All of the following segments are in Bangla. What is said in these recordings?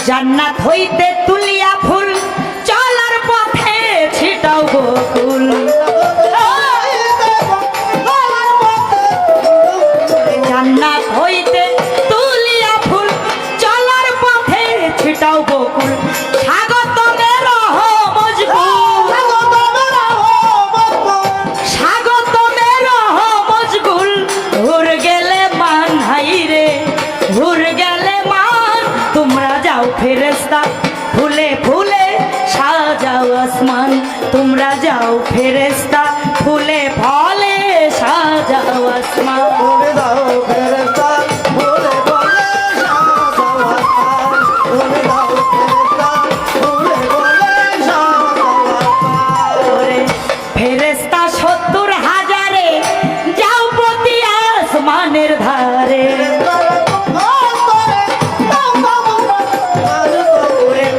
জান্নাত হইতে তুলিয়া ফুল চলার পথে ছিটাও বকুল জান্নাত হইতে তুলিয়া ফুল চলার পথে ছিটাও বকুল স্বাগতমে রহ মজগুল স্বাগতমে রহ মজগুল ঘুর গেলে মান হাইরে ঘুর গেলে মান তোমরা যাও ফেরেশতা ফুলে ফুলে সাজাও আসমান তোমরা যাও ফেরেশতা ফুলে ফলে সাজাও আসমান ফেরেশতা ৭০,০০০ যাও প্রতি আসমানের ধারে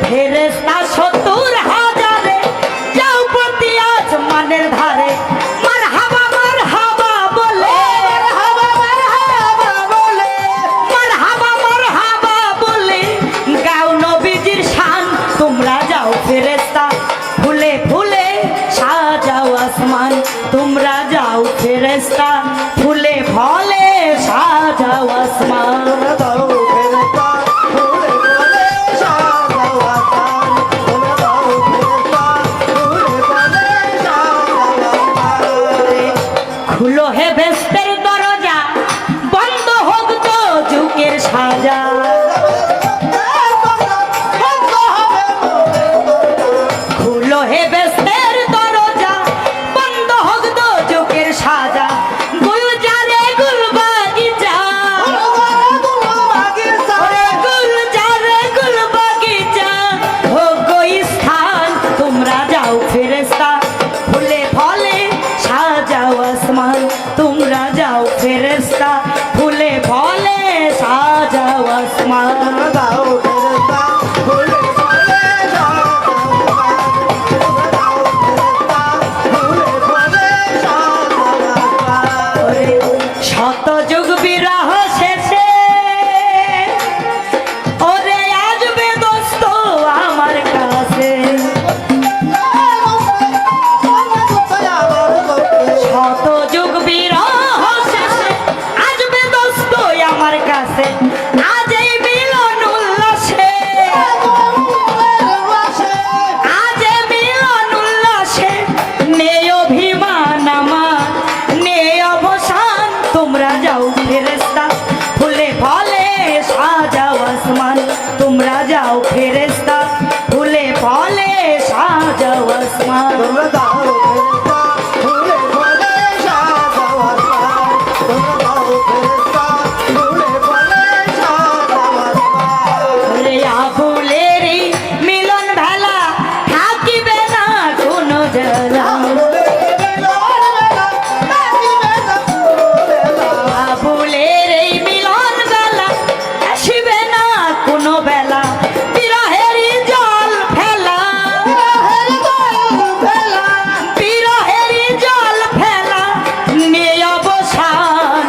ফেরেশতা ৭০,০০০ যাও প্রতি আসমানের ধারে মারহাবা মারহাবা বলে মারহাবা মারহাবা বলে গাও নবীজির শান তোমরা যাও ফেরেশতা ফুলে ফুলে সাজাও আসমান তোমরা যাও ফেরেশতা ফুলে ফলে সাজাও আসমান খুলো হে বেস্তের দরজা বন্ধ হোক তো যুগের সাজা খুলো হে বেস্তের দরজা বন্ধ হোক তো যুগের সাজা গুলজারে গুল বাগিচা গুলজারে গুল বাগিচা হোক গো স্থান তোমরা যাও ফেরেশতা ফুলে ফলে সাজাও আসমান তোমরা যাও ফেরেশতা ফুলে ফলে সাজাও আসমান শত যুগ বিরহ শেষে ওরে আসবে দোস্ত আমার কাছে শত যুগ বিরহ শেষে আসবে দোস্ত আমার কাছে আজ এই মিলন উল্লাসে আজ এই মিলন উল্লাসে নেই অভিমান আমার নেই অবসান তোমরা যাও ফেরেশতা ফুলে ফলে সাজাও আসমান তোমরা যাও ফেরেশতা ফুলে ফলে সাজাও আসমান ফুলের মিলন ভেলা থাকিবে না কোনো জ্বালা ফুলের এই মিলন বেলা আসিবে না কোনো বেলা বিরহের জল ফেলা বিরহের জল ফেলা নিয়ে অবসান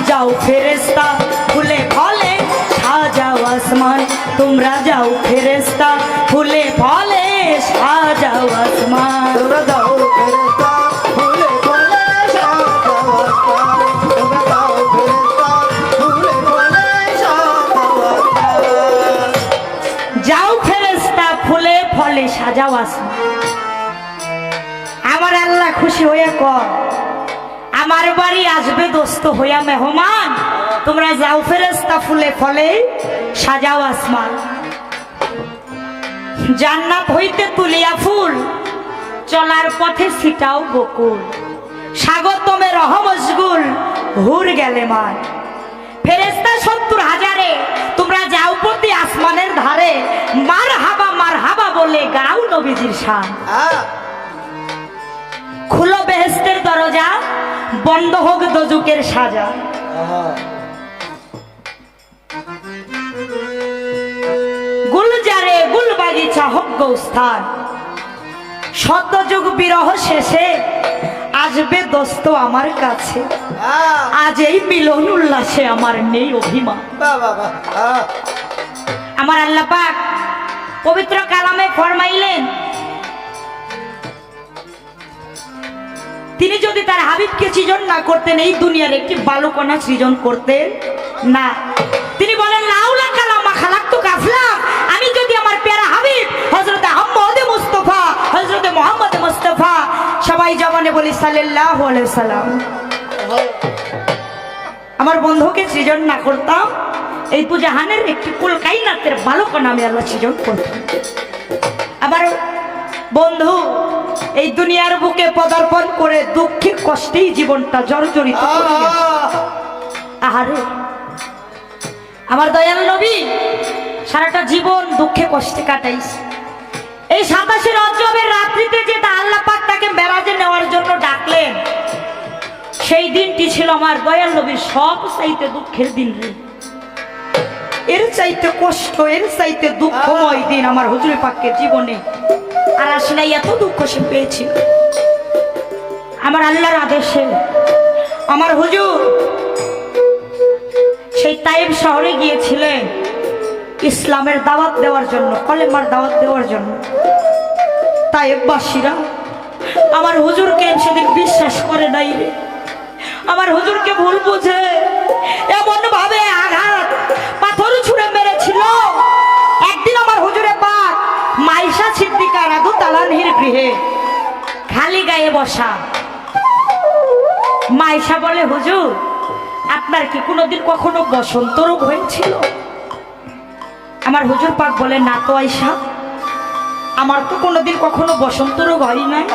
যাও ফেরেশতা ফুলে ফলে সাজাও আসমান তোমরা যাও ফেরেশতা ফুলে ফলে সাজাও আসমান যাও ফেরেশতা ফুলে ফলে সাজাও আসমান আমার আল্লাহ খুশি হইয়া কর আমার বাড়ি আসবে দোস্ত হইয়া মেহমান তোমরা যাও ফেরেশতা ফুলে ফলে সাজাও আসমান জান্নাত হইতে তুলিয়া ফুল চলার পথে ছিটাও বকুল স্বাগতমে রহ মশগুল হুর গেলে মান ফেরেশতা ৭০,০০০ তোমরা যাও প্রতি আসমানের ধারে মারহাবা বলে গাও নবীজির শান খুলো বেহেশতের দরজা বন্ধ হোক দোজখের সাজা গুলজারে গুল বাগিচা হোক গো স্থান শত যুগ বিরহ শেষে আসবে দোস্ত আমার কাছে আজ এই মিলন উল্লাসে আমার নেই অভিমান আমার আল্লাহ পাক পবিত্র কালামে ফরমাইলেন, তিনি যদি তার হাবিবকে সৃজন না করতেন এই দুনিয়ার একটি বালুকণা সৃজন করতেন না। তিনি বলেন, লাউলা কালামা খালাকতু কাফলাম, আমি যদি আমার প্যারা হাবিব হযরতে আহমদ মুস্তাফা, হযরতে মুহাম্মদ মুস্তাফা, সবাই জবানে বলি সাল্লাল্লাহু আলাইহি সাল্লাম, আমার বন্ধুকে সৃজন না করতাম, এই দুজাহানের একটি কুল কায়নাতের বালুকণা আমি আল্লাহ সৃজন করতাম। আবার বন্ধু এই দুনিয়ার বুকে পদার্পণ করে দুঃখে কষ্টেই জীবনটা জর্জরিত করে গেছে। আহারে, আমার দয়াল নবী সারাটা জীবন দুঃখে কষ্টে কাটাইছে। এই 27 রজবের রাত্রিতে যেটা আল্লাহ পাক তাকে মেরাজে নেওয়ার জন্য ডাকলেন, সেই দিনটি ছিল আমার দয়াল নবীর সব চাইতে দুঃখের দিন রে। এর চাইতে কষ্ট, এর চাইতে দুঃখময় দিন আমার হুজুর পাকের জীবনে আর আসে নাই। এত দুঃখ সে পেয়েছিল। আমার আল্লাহর আদেশে আমার হুজুর সেই তাইব শহরে গিয়েছিলেন ইসলামের দাওয়াত দেওয়ার জন্য, কলেমার দাওয়াত দেওয়ার জন্য। তাইববাসীরা আমার হুজুরকে সেদিন বিশ্বাস করে নাই রে। আমার হুজুরকে ভুল বুঝে এমন ভাবে আঘাত পাথর ছুঁড়ে মেরেছিল। একদিন আমার হুজুরে পাক মাইশা সিদ্দিকা রাদিয়াল্লাহু তাআলা আনহার গৃহে খালি গায়ে বসা। মাইশা বলে, হুজুর আপনার কি কোনোদিন কখনো বসন্ত রোগ হয়েছিল? আমার হুজুর পাক বলে, না তো আয়েশা, আমার তো কোনোদিন কখনো বসন্ত রোগ হয় নাই।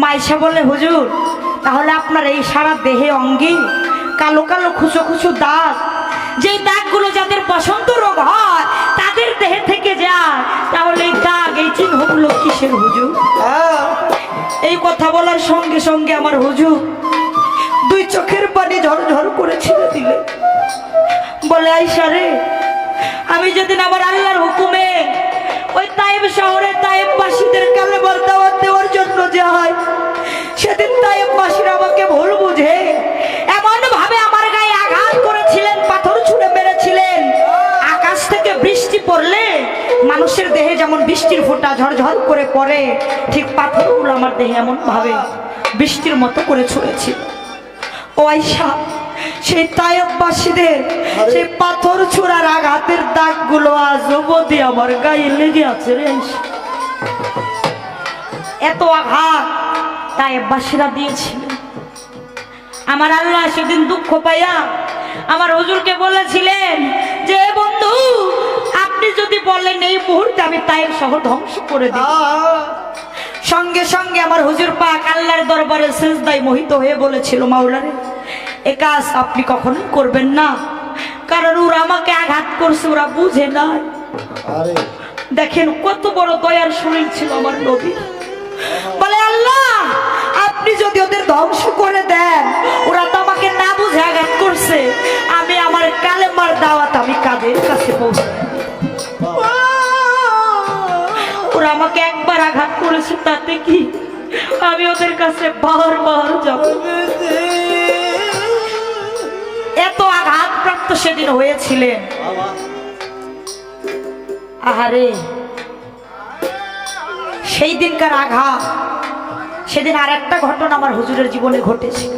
মাইশা বলে, হুজুর তাহলে আপনার এই সারা দেহে অঙ্গে কালো কালো খুচো খুচো দাগ, যে দাগগুলো যাদের বসন্ত রোগ হয় তাদের দেহে থেকে যায়, তাহলে এই দাগ, এই চিহ্নগুলো কিসের হুজুর? এই কথা বলার সঙ্গে সঙ্গে আমার হুজুর দুই চোখের পানি ঝরঝর করে ছেড়ে দিলে। বলে, আয়েশা রে, আমি যেদিন আমার আল্লাহর হুকুমে ওই তাইব শহরে তাইববাসীদের কালেমার দাওয়াত দেওয়ার জন্য যাই, সেদিন তাইববাসীরা আমাকে ভুল বুঝে এমন ভাবে আমার গায়ে আঘাত করেছিলেন, পাথর ছুঁড়ে মেরেছিলেন। আকাশ থেকে বৃষ্টি পড়লে মানুষের দেহে যেমন বৃষ্টির ফোঁটা ঝরঝর করে পড়ে, ঠিক পাথরগুলো আমার দেহে এমন ভাবে বৃষ্টির মতো করে ছুঁড়েছিল। ও আয়েশা, সেই তাইববাসীদের সেই পাথর ছোড়ার আঘাতের দাগগুলো আজ অবধি আমার গায়ে লেগে আছে রে। এত আঘাত তাইববাসীরা দিয়েছিলেন। আমার আল্লাহ সেদিন দুঃখ পাইয়া আমার হুজুরকে বলেছিলেন যে, বন্ধু আপনি যদি বলেন এই মুহূর্তে আমি তাইব শহর ধ্বংস করে দিই, সঙ্গে সঙ্গে আমার হুজুর পাক আল্লাহর দরবারে সিজদায় মোহিত হয়ে বলেছিল, মাওলারে এ কাজ আপনি কখনোই করবেন না, কারণ ওরা আমাকে আঘাত করছে, ওরা বুঝে নাই। দেখেন কত বড় দয়ার শরীর ছিল আমার নবী। বলে, আল্লাহ আপনি যদি ওদের ধ্বংস করে দেন, ওরা তো আমাকে না বুঝে আঘাত করছে, আমি আমার কালেমার দাওয়াত আমি কাদের কাছে পৌঁছে। ওরা আমাকে একবার আঘাত করেছে, তাতে কি আমি ওদের কাছে বারবার যাব? এত আঘাতপ্রাপ্ত সেদিন হয়েছিলেন। আহারে, সেই দিনকার আঘাত। সেদিন আর একটা ঘটনা আমার হুজুরের জীবনে ঘটেছিল।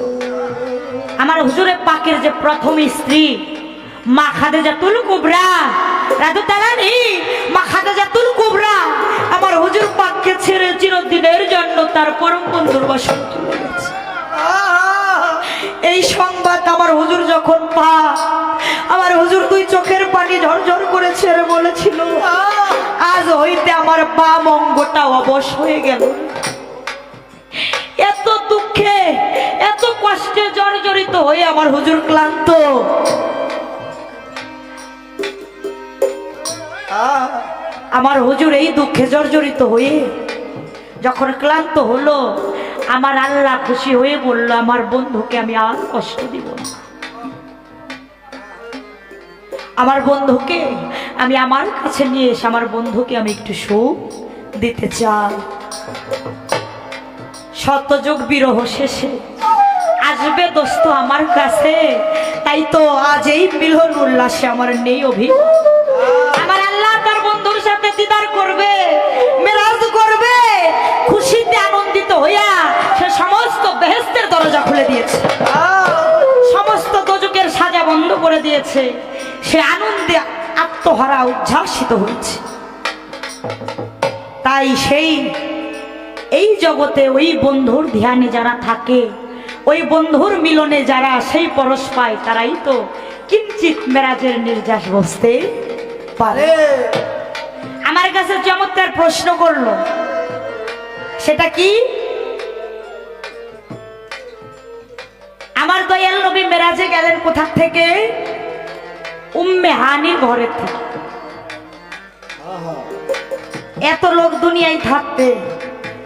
আমার হুজুরের পাকের যে প্রথম স্ত্রী মা খাদিজাতুল কুবরা রাদিয়াল্লাহু তাআলা আনহা, মা খাদিজাতুল কুবরা আমার হুজুর পাককে ছেড়ে চিরদিনের জন্য তার পরম বন্ধুর বাসনে চলে গেছে। এই সংবাদ আমার হুজুর যখন আমার হুজুর দুই চোখের পানি ঝরঝর করে ছেড়ে বলেছিল, আজ হইতে আমার বাম অঙ্গটা অবশ হয়ে গেল। এত দুঃখে এত কষ্টে জর্জরিত হয়ে আমার হুজুর ক্লান্ত। আমার হুজুর এই দুঃখে জর্জরিত হয়ে যখন ক্লান্ত হলো, আমার আল্লাহ খুশি হয়ে বলল, আমার বন্ধুকে আমি আর কষ্ট দিব না, আমার বন্ধুকে আমি আমার কাছে নিয়ে এসে আমার বন্ধুকে আমি একটু সুখ দিতে চাই। শতযুগ বিরহ শেষে আসবে দোস্ত আমার কাছে, তাই তো আজ এই মিলন উল্লাসে আমার নেই অভিমান। আমার আল্লাহ তার বন্ধুর সাথে আত্মহারা উচ্ছ্বাসিত হয়েছে। তাই এই জগতে ওই বন্ধুর ধ্যানে যারা থাকে, ওই বন্ধুর মিলনে যারা সেই পরশ পায়, তারাই তো কিঞ্চিত মেরাজের নির্যাস বসতে পারে। আমার কাছে চমৎকার প্রশ্ন করলো, সেটা কি? আমার দয়াল নবী মেরাজে গেলেন কোথা থেকে? উম্মে হানির ঘরের থেকে। এত লোক দুনিয়ায় থাকতে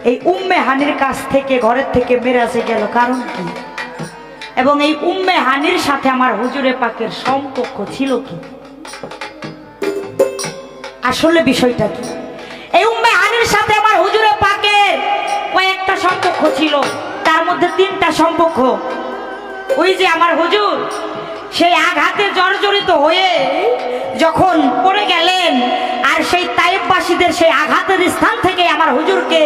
এই উম্মে হানির কাছ থেকে, ঘরের থেকে মেরাজে গেল, কারণ কি? এবং এই উম্মে হানির সাথে আমার হুজুরে পাকের সম্পর্ক ছিল কি? আসলে বিষয়টা কি? এই উম্মে হানির সাথে আমার হুজুরে পাকের কয়েকটা সম্পর্ক ছিল, তার মধ্যে 3টা সম্পর্ক। ওই যে আমার হুজুর সেই আঘাতে জর্জরিত হয়ে যখন পড়ে গেলেন, আর সেই তাইফবাসীদের সেই আঘাতের স্থান থেকে আমার হুজুরকে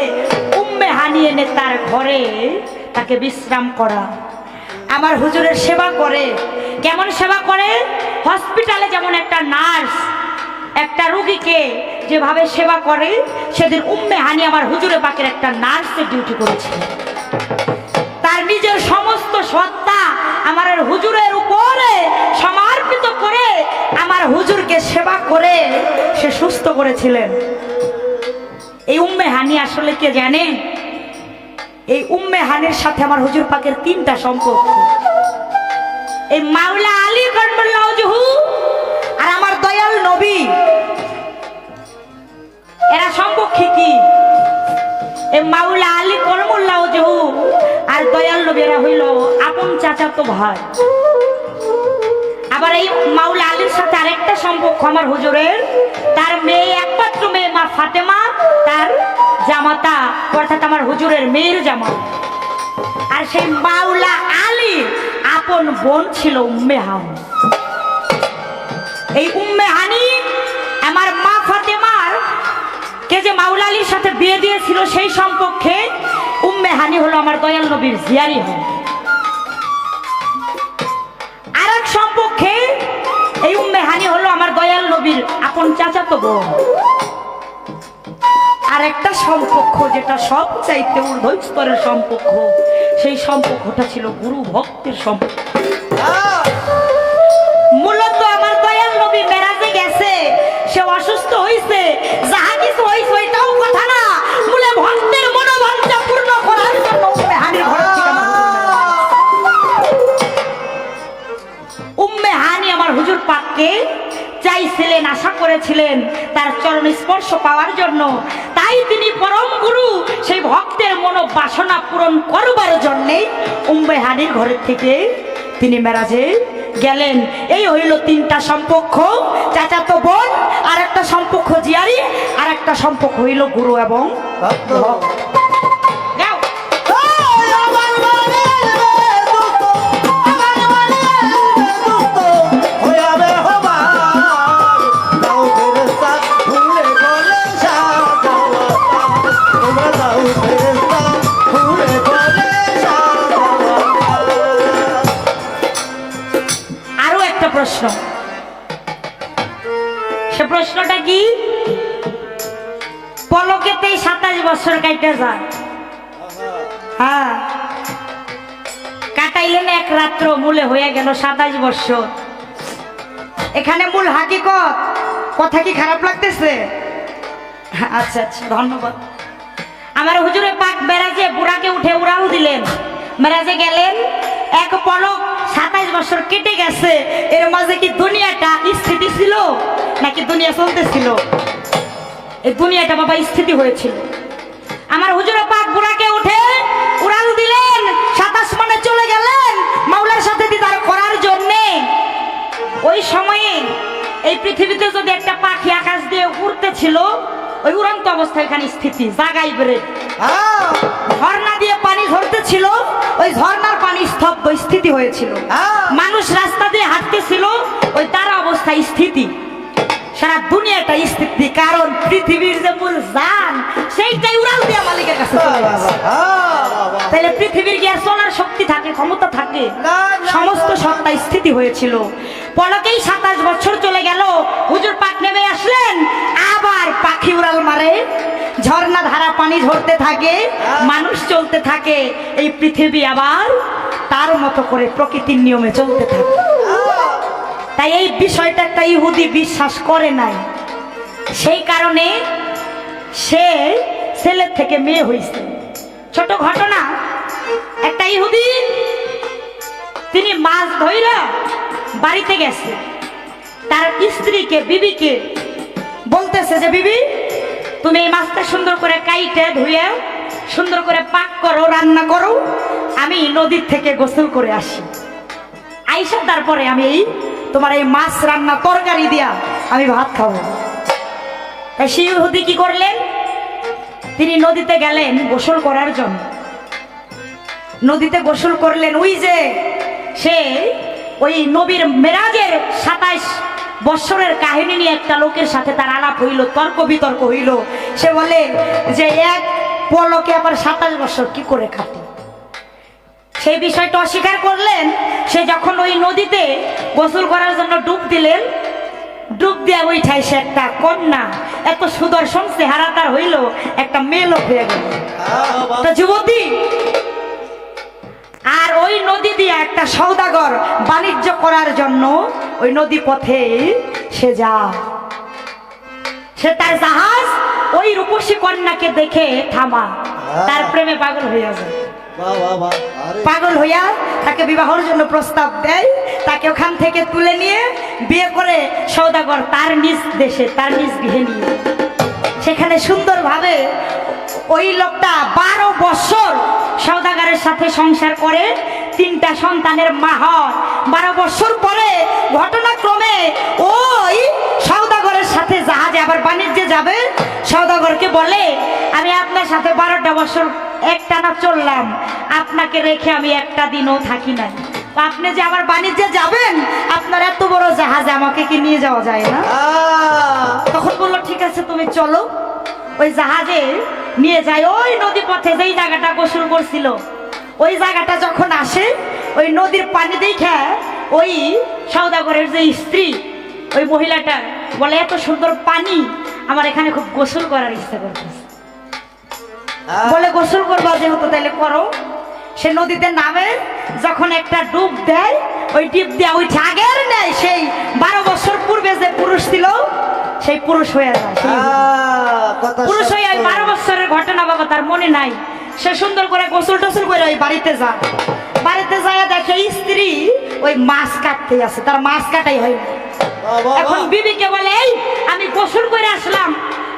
উম্মে হানি এনে তার ঘরে তাকে বিশ্রাম করা, আমার হুজুরের সেবা করে। কেমন সেবা করে? হসপিটালে যেমন একটা নার্স একটা রোগীকে যেভাবে সেবা করে, সেদিন উম্মে হানি আমার হুজুরে পাকের একটা নার্সের ডিউটি করেছিল। তার নিজের সমস্ত সত্তা আমার হুজুরের উপরে সমর্পিত করে আমার হুজুরকে সেবা করে সে সুস্থ করেছিলেন। এই উম্মে হানি আসলে কে জানেন? এই উম্মে হানির সাথে আমার হুজুর পাকের 3টা সম্পর্ক। এই মাওলা আলী করমুল্লাহ ওয়াজহু আর আমার দয়াল নবী, এরা সম্পর্কে কি? এই মাওলা আলী করমুল্লাহ ওয়াজহু আর দয়াল নবী এরা হইল আপন চাচাতো ভাই। আবার এই মাওলা আলীর সাথে আরেকটা সম্পর্ক আমার হুজুরের, তার মেয়ে, একমাত্র মেয়ে মা ফাতেমা, তার জামাতা অর্থাৎ আমার হুজুরের মেয়ের জামা। আর সেই মাওলা আলী আপন বোন ছিল উম্মে হানি। এই উম্মে হানি আমার মা ফাতেমার কে যে মাওলা আলীর সাথে বিয়ে দিয়েছিল, সেই সম্পর্কে উম্মে হানি হলো আমার দয়াল নবীর জিয়ারি হয়। আর এক সম্পর্কে এই উম্মে হানি হলো আমার দয়াল নবীর আপন চাচাতো বোন। আর একটা সম্পর্ক যেটা সব চাইতে ঊর্ধ্ব স্তরের সম্পর্ক, সেই সম্পর্কটা ছিল গুরু ভক্তের সম্পর্ক। মূলত আমার দয়াল নবী মেরাজে গেছে, সে অসুস্থ হয়েছে, যাহা কিছু হয়েছে ওইটাও কথা না, মূলে ভক্তের মনোবাঞ্ছা পূর্ণ করার জন্য উম্মে হানির ঘর থেকে উম্মে হানি আমার হুজুর পাককে চাইছিলেন, আশা করেছিলেন তার চরণ স্পর্শ পাওয়ার জন্য। তাই তিনি পরম গুরু সেই ভক্তের মনোবাসনা পূরণ করবার জন্যে উম্মে হানির ঘরের থেকে তিনি মেরাজে গেলেন। এই হইল 3টা সম্পর্ক, চাচাতো বোন, আর একটা সম্পর্ক জিয়ারি, আর একটা সম্পর্ক হইল গুরু এবং ভক্ত। প্রশ্ন, সে প্রশ্নটা কি? পলকেতেই 27 বছর কাটে যায়। হ্যাঁ, কাটাইলেন এক রাত্র, মূলে হয়ে গেল 27 বছর। এখানে মূল হাকিকত। কথা কি খারাপ লাগতেছে? আচ্ছা আচ্ছা, ধন্যবাদ। আমার হুজুরে পাক মেরাজে বুড়াকে উঠে উড়াল দিলেন, মেরাজে গেলেন। এক পলক 27 বছর কেটে গেছে। এর মাঝে কি দুনিয়াটা স্থিতি ছিল নাকি দুনিয়া চলতেছিল? এই দুনিয়াটা বাবা স্থিতি হয়েছিল। আমার হুজুরে পাক বুড়াকে উঠে উড়াল দিলেন, 27 মানে চলে গেলেন মাওলার সাথে দিদার করার জন্য। ওই সময়ে এই পৃথিবীতে যদি একটা পাখি আকাশ দিয়ে উড়তেছিল, ওই উড়ন্ত অবস্থায় এখানে স্থিতি জাগাই বেড়ে, ঝর্ণা দিয়ে পানি ঝরতেছিল, ওই ঝর্ণার পানি স্তব্ধ স্থিতি হয়েছিল। মানুষ রাস্তা দিয়ে হাঁটতেছিল, ওই তার অবস্থায় স্থিতি। সারা দুনিয়াটা স্থিতি, কারণ পৃথিবীর যে মূল জান সেইটাই উড়াল দিয়া মালিকের কাছে চলে গেছে। তাহলে পৃথিবীর কি আর চলার শক্তি থাকে, ক্ষমতা থাকে? সমস্ত সত্তা স্থিতি হয়েছিল। পলকেই 27 বছর চলে গেল, হুজুর পাক নেমে আসলেন, আবার পাখি উড়াল মারে, ঝর্ণা ধারা পানি ঝরতে থাকে, মানুষ চলতে থাকে, এই পৃথিবী আবার তার মতো করে প্রকৃতির নিয়মে চলতে থাকে। তাই এই বিষয়টা একটা ইহুদি বিশ্বাস করে নাই, সেই কারণে সে ছেলের থেকে মেয়ে হয়েছে। ছোট ঘটনা, একটা ইহুদি তিনি মাছ ধইরা বাড়িতে গেছে, তার স্ত্রীকে বিবিকে বলতেছে যে বিবি তুমি এই মাছটা সুন্দর করে কাইটে ধুয়ে সুন্দর করে পাক করো, রান্না করো, আমি নদীর থেকে গোসল করে আসি, আইসা তারপরে আমি এই তোমার এই মাছ রান্না তরকারি দিয়া আমি ভাত খাবো। তাই সেই ইহুদি কি করলেন, তিনি নদীতে গেলেন গোসল করার জন্য। নদীতে গোসল করলেন, ওই যে সে ওই নবীর মেরাজের 27 বৎসরের কাহিনী নিয়ে একটা লোকের সাথে তার আলাপ হইল, তর্ক বিতর্ক হইল। সে বলে যে এক পলকে আবার 27 বছর কি করে কাটে, সেই বিষয়টা অস্বীকার করলেন। সে যখন ওই নদীতে গোসল করার জন্য ডুব দিলেন, ডুব দিয়ে ওইঠাই সে একটা কন্যা, এত সুদর্শন চেহারা তার হইল, একটা মেয়ে লোক হয়ে গেল, একটা যুবতী। আর ওই নদী দিয়ে একটা সওদাগর বাণিজ্য করার জন্য ওই নদী পথে সে যায়, সে তার জাহাজ ওই রূপসী কন্যাকে দেখে থামা, তার প্রেমে পাগল হইয়া যায়। পাগল হইয়া তাকে বিবাহের জন্য প্রস্তাব দেয়, তাকে ওখান থেকে তুলে নিয়ে বিয়ে করে সওদাগর তার নিজ দেশে তার নিজ গৃহে নিয়ে, সেখানে সুন্দরভাবে ওই লোকটা 12 বছর সওদাগরের সাথে সংসার করে, 3টা সন্তানের মা হয়। 12 বছর পরে ঘটনাক্রমে ওই সওদাগরের সাথে জাহাজে আবার বাণিজ্যে যাবে। সওদাগরকে বলে আমি আপনার সাথে 12টা বছর একটানা চললাম, আপনাকে রেখে আমি একটা দিনও থাকি নাই, আপনি যে আবার বাণিজ্যে যাবেন, আপনার এত বড় জাহাজে আমাকে কি নিয়ে যাওয়া যায় না? তখন বললো ঠিক আছে তুমি চলো। ওই জাহাজে নিয়ে যায়, ওই নদী পথে যেই জায়গাটা গোসল করছিল ওই জায়গাটা যখন আসে, ওই নদীর পানি দেখে ওই সওদাগরের যে স্ত্রী ওই মহিলাটা বলে এত সুন্দর পানি, আমার এখানে খুব গোসল করার ইচ্ছা করতেছে। বলে গোসল করবা যেহেতু তাহলে করো। সে নদীতে নামে, যখন একটা ডুব দেয়, ওই ডিপ দেওয়া ওই আগের নেয় সেই 12 বছর পূর্বে যে পুরুষ ছিল সেই পুরুষ হয়ে যায়। পুরুষ হয়ে ওই 12 বছরের ঘটনা বাবা তার মনে নাই। সে সুন্দর করে গোসল টোসল করে ওই বাড়িতে যায়, বাড়িতে যায় দেখে স্ত্রী ওই মাছ কাটতে আছে, তার মাছ কাটাই হয় না। এখন বিবিকে বলে এই আমি গোসল করে আসলাম,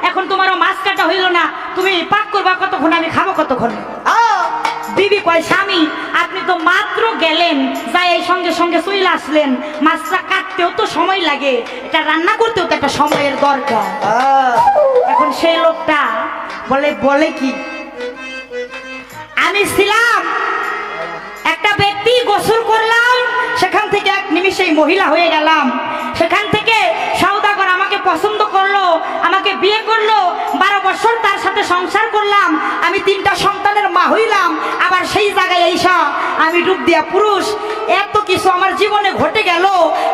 এখন তোমারও মাছ কাটা হইল না, তুমি পাক করবা কতক্ষণ, আমি খাবো কতক্ষণ? বিবি কয় স্বামী আপনি তো মাত্র গেলেন, যাই এই সঙ্গে সঙ্গে চলে আসলেন, মাছটা কাটতেও তো সময় লাগে, এটা রান্না করতেও তো একটা সময়ের দরকার। এখন সেই লোকটা বলে কি আমি ছিলাম একটা ব্যক্তি, গোসল করলাম, সেখান থেকে এক নিমিষেই মহিলা হয়ে গেলাম, সেখান থেকে সওদাগর আমাকে পছন্দ করলো, আমাকে বিয়ে করলো, 12 বছর তার সাথে সংসার করলাম, আমি 3টা সন্তানের মা হইলাম, আবার সেই জায়গায় এইসা আমি ডুব দিয়া পুরুষ, এত কিছু আমার জীবনে ঘটে গেল,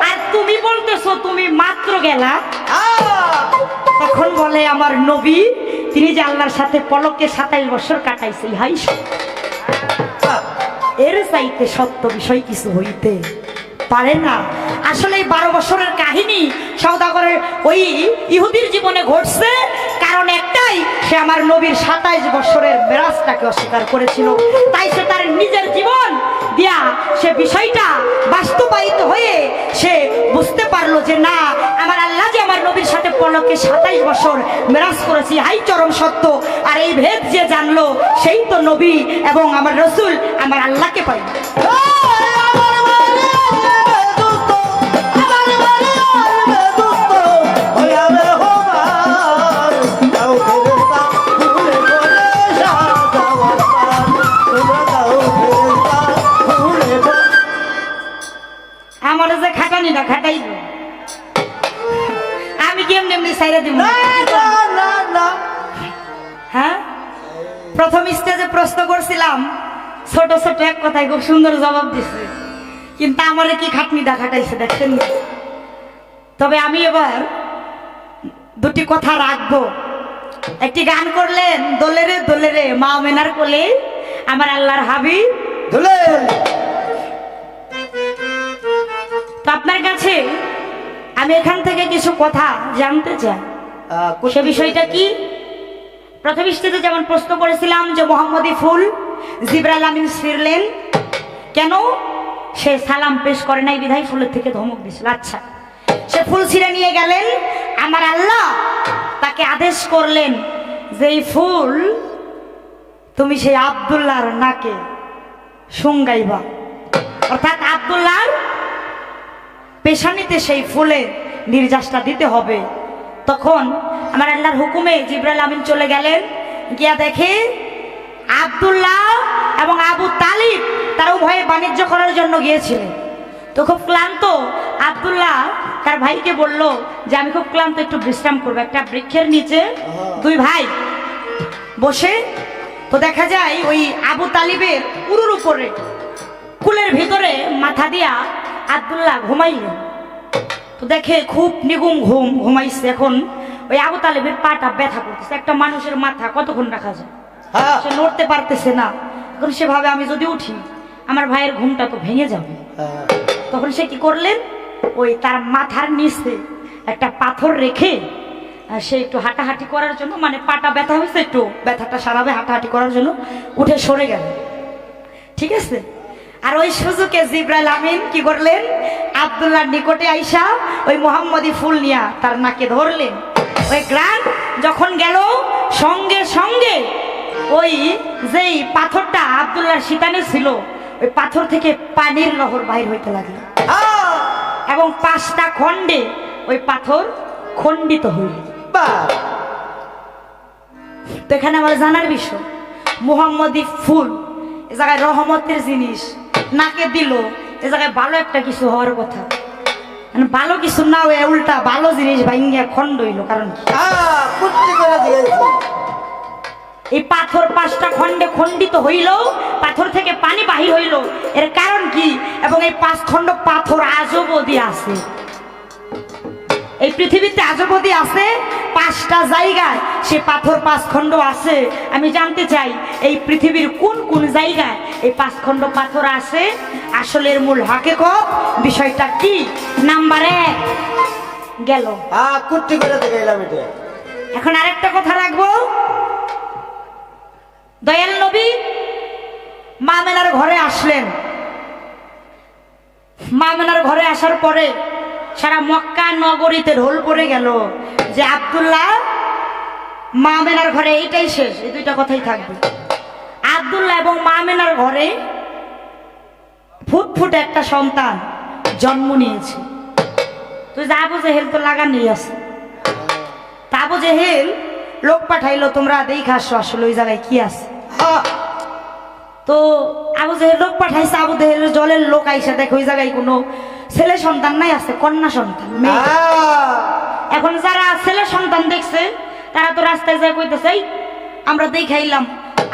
আর তুমি বলতেছো তুমি মাত্র গেলা? তখন বলে আমার নবী তিনি যে আল্লাহর সাথে পলকে 27 বছর কাটাইছে, হাই এর চাইতে সত্য বিষয় কিছু হইতে পারে না। আসলে এই 12 বছরের কাহিনী সওদাগরের ওই ইহুদির জীবনে ঘটছে, কারণ একটাই, সে আমার নবীর 27 বছরের মেরাজটাকে অস্বীকার করেছিল। তাই সে তার নিজের জীবন দিয়া সে বিষয়টা বাস্তবায়িত হয়ে সে বুঝতে পারলো যে না, আমার আল্লাহ যে আমার নবীর সাথে পলকে 27 বছর মেরাজ করেছি, হাই চরম সত্য। আর এই ভেদ যে জানলো সেই তো নবী এবং আমার রসুল আমার আল্লাহকে পাই। আমার যে খাটানি না খাটাইব, আমি কি ছেড়ে দিব না না না না হ্যাঁ প্রথম স্টেজে প্রশ্ন করছিলাম ছোট ছোট এক কথায় খুব সুন্দর জবাব দিছে কিন্তু আমারে কি খাটনি দেখাটাইছে দেখছেন না? তবে আমি এবার দুটি কথা রাখবো একটি গান করলেন দোলেরে দোলেরে মা মেনার কোলে আমার আল্লাহর হাবিব ধুলে তো আপনার কাছে আমি এখান থেকে কিছু কথা জানতে চাই সে বিষয়টা কি প্রথম স্টেজে যেমন প্রশ্ন করেছিলাম যে মোহাম্মদী ফুল জিবরাইল আমিন ছিঁড়লেন কেন সে সালাম পেশ করে নাই বিধায় ফুলের থেকে ধমক দিছিল আচ্ছা সে ফুল ছিঁড়ে নিয়ে গেলেন আমার আল্লাহ তাকে আদেশ করলেন যে এই ফুল তুমি সেই আব্দুল্লাহর নাকে শুঙ্গাইবা অর্থাৎ আব্দুল্লাহর পেশানিতে সেই ফুলের নির্যাসটা দিতে হবে তখন আমার আল্লাহর হুকুমে জিবরাইল আমিন চলে গেলেন গিয়া দেখে আব্দুল্লাহ এবং আবু তালিব তারা উভয়ে বাণিজ্য করার জন্য গিয়েছিলেন তো খুব ক্লান্ত আব্দুল্লাহ তার ভাইকে বলল যে আমি খুব ক্লান্ত একটু বিশ্রাম করবো একটা বৃক্ষের নিচে দুই ভাই বসে তো দেখা যায় ওই আবু তালিবের উরুর উপরে কুলের ভিতরে মাথা দিয়া আব্দুল্লাহ ঘুমাইলেন তো দেখে খুব নিগুম ঘুমাইছে এখন ওই আবু তালেবের পাটা ব্যথা করতেছে একটা মানুষের মাথা কতক্ষণ রাখা যায় সে নড়তে পারতেছে না এখন সে ভাবে আমি যদি উঠি আমার ভাইয়ের ঘুমটা তো ভেঙে যাবে তখন সে কি করলেন ওই তার মাথার নিচে একটা পাথর রেখে সে একটু হাঁটাহাঁটি করার জন্য মানে পাটা ব্যথা হয়েছে একটু ব্যথাটা সারাবে হাঁটাহাঁটি করার জন্য উঠে সরে গেল ঠিক আছে আর ওই সুযোগে জিবরাইল আমিন কি করলেন আব্দুল্লাহর নিকটে আইসা ওই মোহাম্মদী ফুল নিয়া তার নাকে ধরলেন ওই গ্রান যখন গেল সঙ্গে সঙ্গে ওই যেই পাথরটা আব্দুল্লাহর শীতানে ছিল ওই পাথর থেকে পানির লহর বাহির হইতে লাগলো এবং 5টা খণ্ডে ওই পাথর খণ্ডিত হইল তো এখানে আমার জানার বিষয় মোহাম্মদী ফুল এ জায়গায় রহমতের জিনিস নাকে দিল এ জায়গায় ভালো একটা কিছু হওয়ার কথা মানে ভালো কিছু না হয়ে উল্টা ভালো জিনিস ভাঙ্গিয়া খণ্ড হইল কারণ এই পাথর 5টা খণ্ডে খণ্ডিত হইল পাথর থেকে পানি বাহির হইল এর কারণ কি এবং এই 5 খণ্ড পাথর আজও অবধি আছে এই পৃথিবীতে আজও অবধি আছে 5টা জায়গায় সে পাথর 5 খণ্ড আছে আমি জানতে চাই এই পৃথিবীর কোন কোন জায়গায় এই 5 খণ্ড পাথর আছে আসলের মূল হাকিকত বিষয়টা কি নাম্বার 1 গেল এখন আরেকটা কথা রাখবো দয়াল নবী মা মেনার ঘরে আসলেন মা মেনার ঘরে আসার পরে সারা মক্কা নগরীতে ঢোল পড়ে গেল যে আব্দুল্লাহ মা মেনার ঘরে এইটাই শেষ এই দুইটা কথাই থাকবে আব্দুল্লাহ এবং মা মেনার ঘরে ফুটফুটে একটা সন্তান জন্ম নিয়েছে তুই যা আবু জেহেল তো লাগানি আছে তা আবু জেহেল লোক পাঠাইলো তোমরা দেখা আসো আসলে ওই জায়গায় কি আছে তো আবু জেহেল লোক পাঠাইছে আবু জেহেলের জলের লোক আইসা দেখো ওই জায়গায় কোনো ছেলে সন্তান নাই আছে কন্যা সন্তান মেয়ে এখন যারা ছেলে সন্তান দেখছে তারা তো রাস্তায় যায় কইতেছে আমরা দেখাইলাম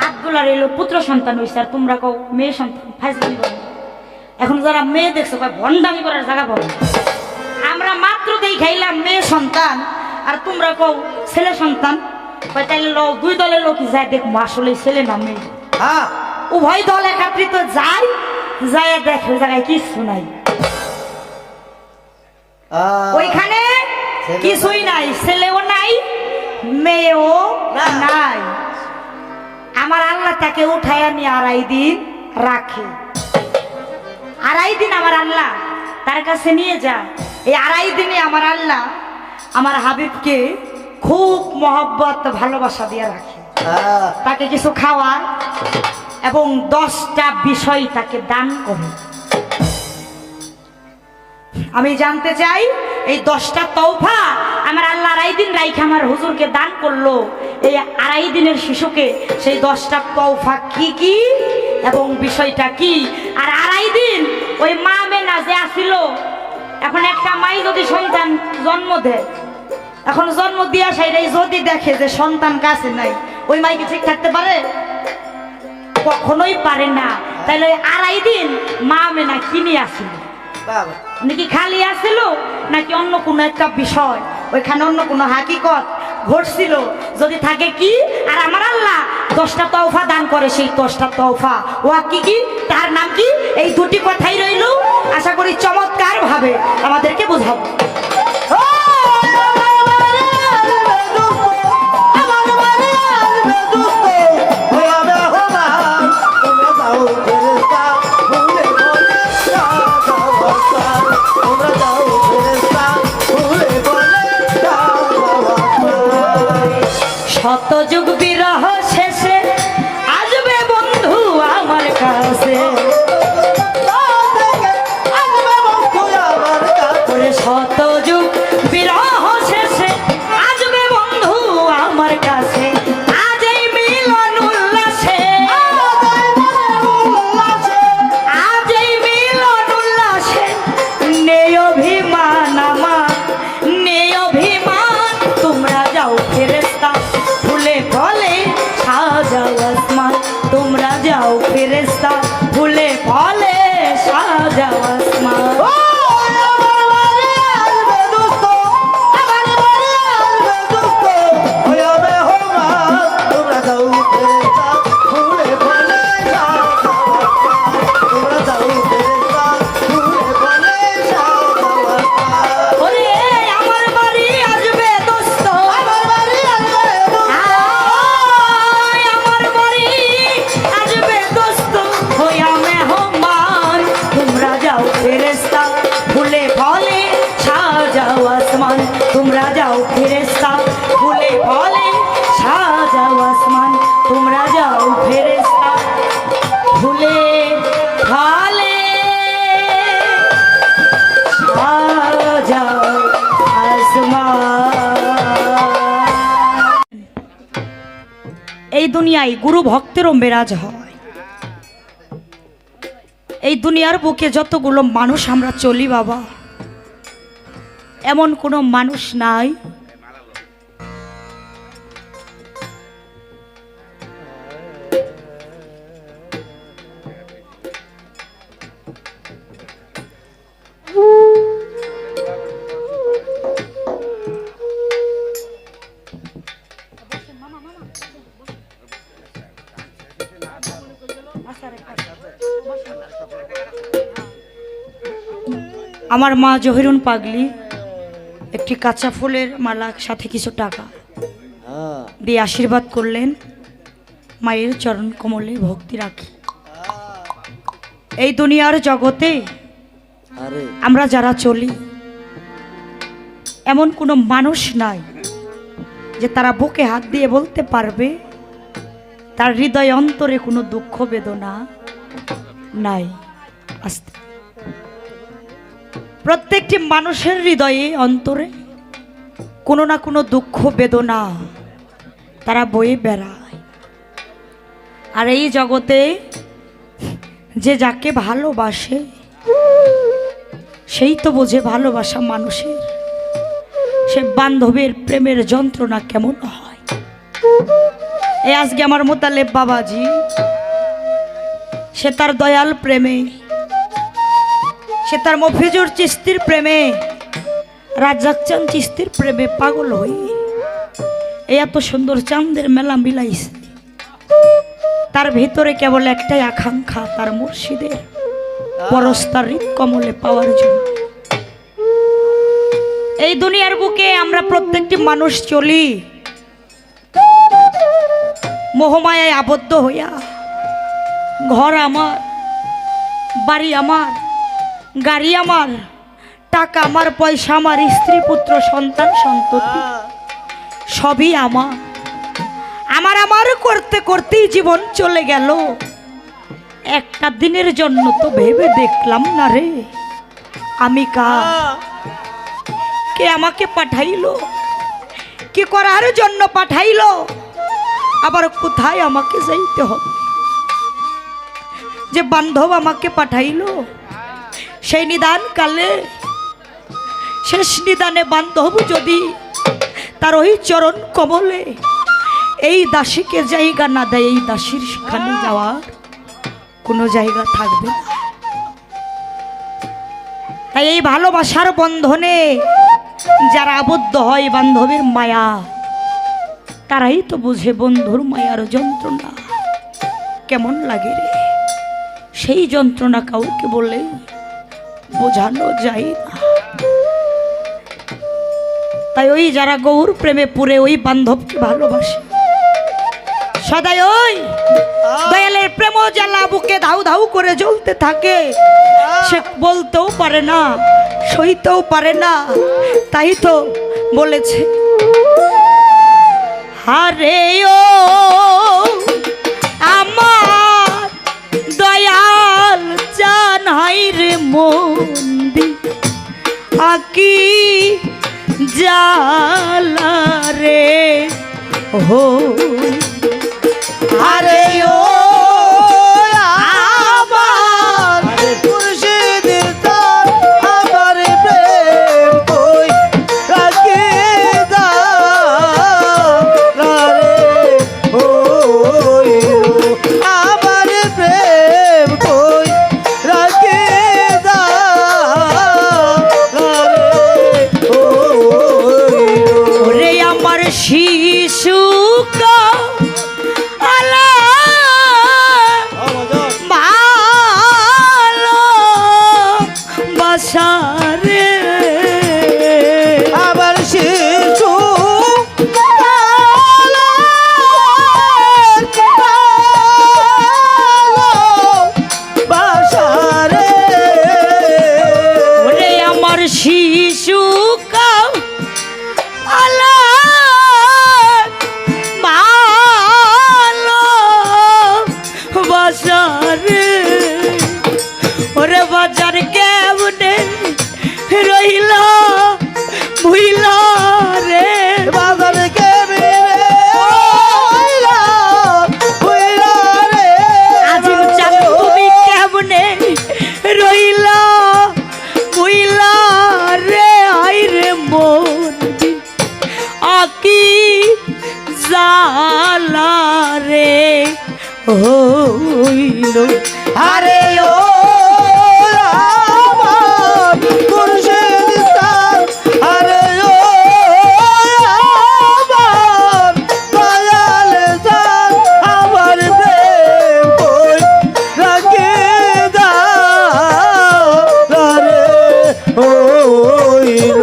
আব্দুল্লাহর এলো পুত্র সন্তান হইছে আর তোমরা কও মেয়ে সন্তান ফাইজলামি করো এখন যারা মেয়ে দেখছো কয় ভন্ডামি করার জায়গা পাবো আমরা মাত্র দেখাইলাম মেয়ে সন্তান আর তোমরা কও ছেলে সন্তান কয় তাইলে দুই দলের লোকই যায় দেখবো আসলে ছেলে না মেয়ে উভয় দল একত্রিত যায় যায় দেখে ওই জায়গায় কিছু নাই ওইখানে কিছুই নাই ছেলেও নাই মেয়েও নাই আমার আল্লাহ তাকে উঠাইয়া নিয়ে 2.5 দিন রাখে 2.5 দিন আমার আল্লাহ তার কাছে নিয়ে যায় এই 2.5 দিনে আমার আল্লাহ আমার হাবিবকে খুব মহব্বত ভালোবাসা দিয়ে রাখে তাকে কিছু খাওয়ায় এবং 10টা বিষয় তাকে দান করে আমি জানতে চাই এই 10টা তৌফা আমার আল্লাহ 2.5 দিন রাইখে আমার হুজুরকে দান করলো এই 2.5 দিনের শিশুকে সেই 10টা তৌফা কি কি এবং বিষয়টা কি আর 2.5 দিন ওই মা মেনা যে আসিল এখন একটা মাই যদি সন্তান জন্ম দেয় এখন জন্ম দিয়া সাইরাই যদি দেখে যে সন্তান কাছে নাই, ওই মাই কি ঠিক থাকতে পারে? কখনোই পারে না। তাইলে 2.5 দিন মা মেনা কিনে আসিল, বাবা নাকি খালি আসিল নাকি অন্য কোনো একটা বিষয়, ওইখানে অন্য কোনো হাকিকত ঘটছিল যদি থাকে কি? আর আমার আল্লাহ 10টা তওফা দান করে, সেই 10টা তওফা ও কি তার নাম কি? এই দুটি কথাই রইল, আশা করি চমৎকার ভাবে আমাদেরকে বোঝাবো। শত যুগ বিরহ শেষে আসবে বন্ধু আমার কাছে, শত যুগ বিরহ শেষে আসবে বন্ধু আমার কাছে, আজ এই মিলন উল্লাসে, আজ এই মিলন উল্লাসে নেই অভিমান আমার, নেই অভিমান। তোমরা যাও ফেরেশতা ফুলে ফলে সাজাও আসমান, তোমরা যাও ফেরেশতা ফুলে ফলে সাজাও আসমান। তোমরা যাও ফেরেশতা ফুলে ফলে সাজাও আসমান, তোমরা যাও ফেরেশতা ফুলে ফলে সাজাও আসমান। এই দুনিয়ায় গুরু ভক্তেরও মেরাজ হয়। এই দুনিয়ার বুকে যতগুলো মানুষ আমরা চলি বাবা, এমন কোনো মানুষ নাই আমার মা জহিরুন পাগলি একটি কাঁচা ফুলের মালা সাথে কিছু টাকা দিয়ে আশীর্বাদ করলেন। মায়ের চরণ কমলে ভক্তি রাখি। এই দুনিয়ার জগতে আমরা যারা চলি, এমন কোনো মানুষ নাই যে তারা বুকে হাত দিয়ে বলতে পারবে তার হৃদয় অন্তরে কোনো দুঃখ বেদনা নাই। আস্তে প্রত্যেকটি মানুষের হৃদয়ে অন্তরে কোনো না কোনো দুঃখ বেদনা তারা বয়ে বেড়ায়। আর এই জগতে যে যাকে ভালোবাসে সেই তো বোঝে ভালোবাসা মানুষের, সে বান্ধবের প্রেমের যন্ত্রণা কেমন হয়। এই আজকে আমার মোতালেব বাবাজি, সে তার দয়াল প্রেমে, সে তার মফিজুর চিস্তির প্রেমে, রাজ্জাক চান চিস্তির প্রেমে পাগল হই এই এত সুন্দর চাঁদের মেলা মিলাইছে। তার ভিতরে কেবল একটাই আকাঙ্ক্ষা, তার মুর্শিদের পরস্তার হৃদ কমলে পাওয়ার জন্য। এই দুনিয়ার বুকে আমরা প্রত্যেকটি মানুষ চলি মোহমায়ায় আবদ্ধ হইয়া। ঘর আমার, বাড়ি আমার, গাড়ি আমার, টাকা আমার, পয়সা আমার, স্ত্রী পুত্র সন্তান সন্ততি সবই আমার। আমার আমার করতে করতেই জীবন চলে গেল। একটা দিনের জন্য তো ভেবে দেখলাম না রে আমি কার, কে আমাকে পাঠাইলো, কি করার জন্য পাঠাইলো, আবার কোথায় আমাকে যাইতে হবে। যে বান্ধব আমাকে পাঠাইলো সেই নিদান কালে, শেষ নিদানে বান্ধব যদি তার ওই চরণ কমলে এই দাসীকে জায়গা না দেয়, এই দাসীর সেখানে যাওয়ার কোনো জায়গা থাকবে না। তাই এই ভালোবাসার বন্ধনে যারা আবদ্ধ হয় বান্ধবীর মায়া, তারাই তো বুঝে বন্ধুর মায়ার যন্ত্রণা কেমন লাগে রে। সেই যন্ত্রণা কাউকে বলে বোঝানো যায় না। তাই ওই যারা গৌর প্রেমে পুরে ওই বান্ধবকে ভালোবাসে, সদাই ওই দয়ালের প্রেম জ্বালা বুকে ধাউ ধাউ করে জ্বলতে থাকে, সে বলতেও পারে না, সইতেও পারে না। তাই তো বলেছে, হারে ও আমার দয়াল জান হাই রে মন্দি আকি জালা রে হো, আরে ও আমার মুর্শিদের তার আমার প্রেম কই রাখে দারে ও আমার প্রেম কই রাখে দারে ও ওরে আমার শিশু বাসারে আবার শিশু বাসারে ওরে আমার শিশু বাসারে ওরে বাজার কেমনে রইলা ভুইলা রে বাজার কে আজিম চাঁদ তুমি কেমনে রইলা ভুইলা রে আই রে মন আকি জালা রে হইল। আরে ও আমার মুর্শিদের তার, আরে ও আমার দয়াল জান আমার প্রেম কই রাখে দারে হইল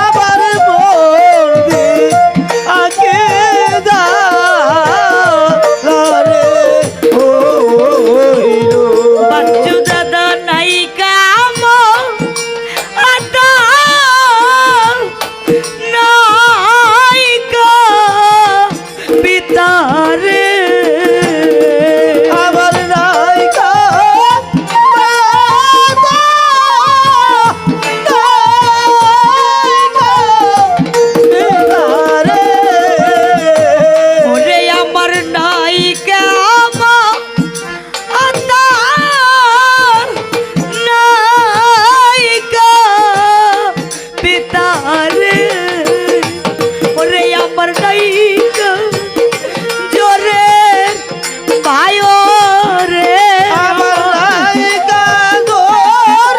আবার বন্দি আকে দারে হইল। বাচ্চু দাদা নাই কাম আদা নাই কা পিতারে আবার নায়িকা ওরে আমার নাই কাম আদা নাই কা পিতারে ওরে আমার নাই কা জোরে ভাইও রে আমার নায়িকা গোরার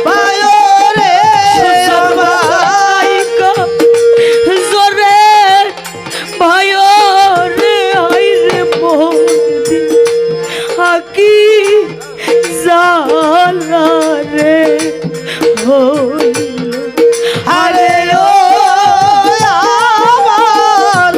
ভাইও রে আমার জোরে ভাইও রে আই রে মোদি আকি জালা রে হইল। আরে ও আমার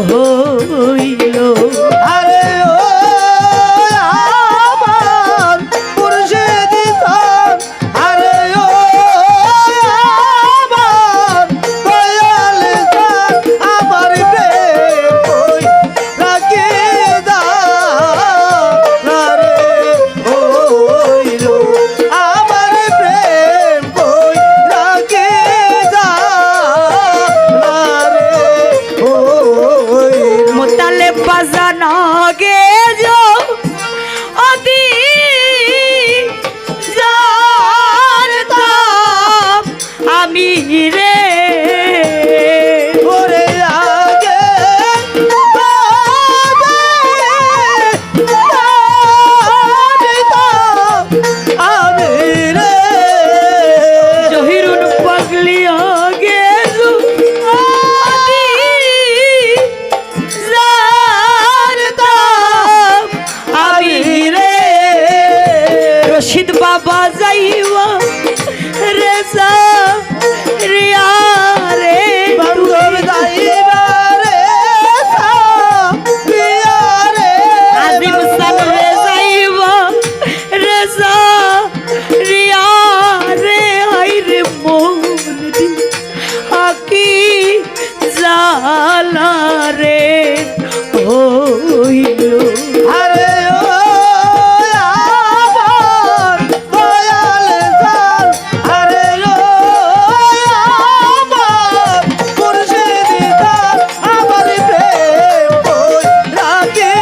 হইল। আরে ও আমার মুর্শিদি চান, আরে ও আমার দয়াল চান, আমার প্রেম কই রাখি দারে হইল, আমার প্রেম কই রাখি দারে হইল। মোতালে বাজানো গে যো অদি জানতাম আমি রে ওরে আগে আমি রে জহিরুন পাগলি আগে যো অদি জানতাম আমি রে রশিদ বাবা যাইবা রেসা রিয়া রে বান্ধব যাইবা রে সাবিয়া রে আজিম সামনে যাইবা রেসা রিয়া রে হাই রে মন দি আকি জালা রে হইল। আরে ও আমার দয়াল চান, আরে ও আমার মুর্শিদি চান, আমার প্রেম কই রাখি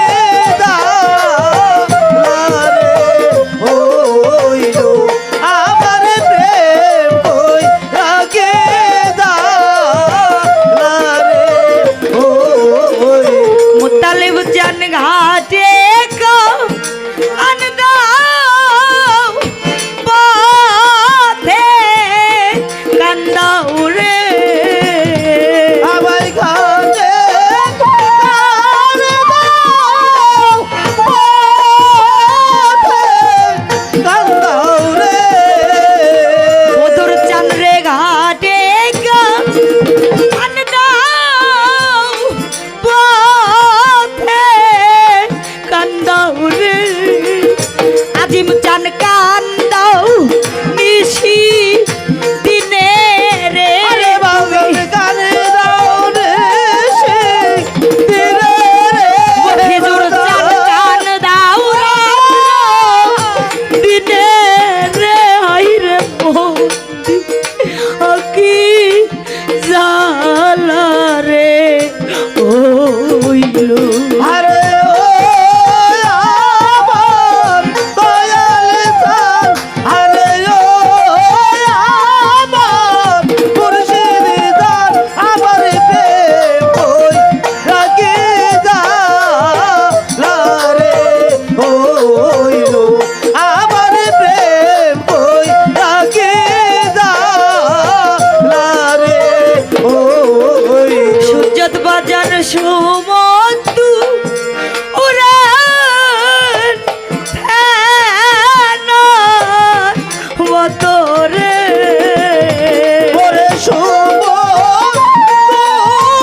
দারে হইল, আমার প্রেম কই রাখি দারে হইল। মুতালিব জান ঘাটে কা আনদাও পথে কান্দাও রে আবার ঘাটে কার দাও পথে কান্দাও রে মধুর চান্দ্রে ঘাটে কা আনদাও পথে কান্দাও রে আজিম চান কান্দাও নিশি দিনে রে আরে বাবার কানে দাও রে সেই দিনে রে খেজুর চান কান দাও দিনে রে হাই রে মোদি আকি জালা রে হইল। আরে ও আমার দয়াল চান, আরে ও আমার মুর্শিদি চান, আমার প্রেম কই রাখি দারে হইল, আমার প্রেম কই রাখি দারে হইল। সুজত বাজার সুমন্তু উড়ান ফেনার মতো রে ওরে শুভ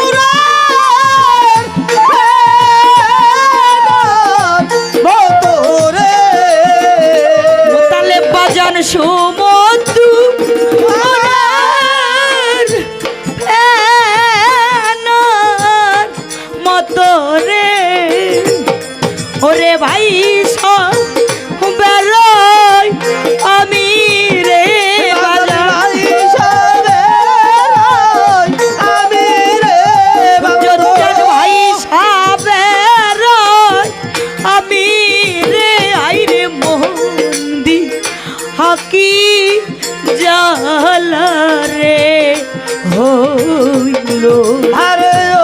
তোরার ফেরার মতো রে মোতালে বাজান সুমন্তু উড়ান ফেনার মতো রে ওরে ভাই বেলায় আমি রে বাজা আমি রে জজ্জান ভাই সাবের আমি রে আই রে মোহন্দি হাকি জালা রে হইল। আরে ও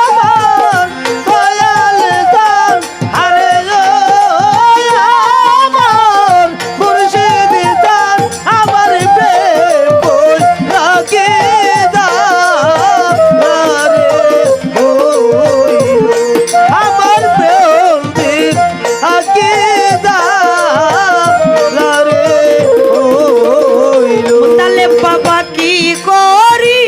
আমার দয়াল চান, আরে ও আমার মুর্শিদি চান, আমার প্রেম কই রাখি দারে হইল, আমার প্রেম দিন রাখি দারে হইল। তালে বাবা কি করি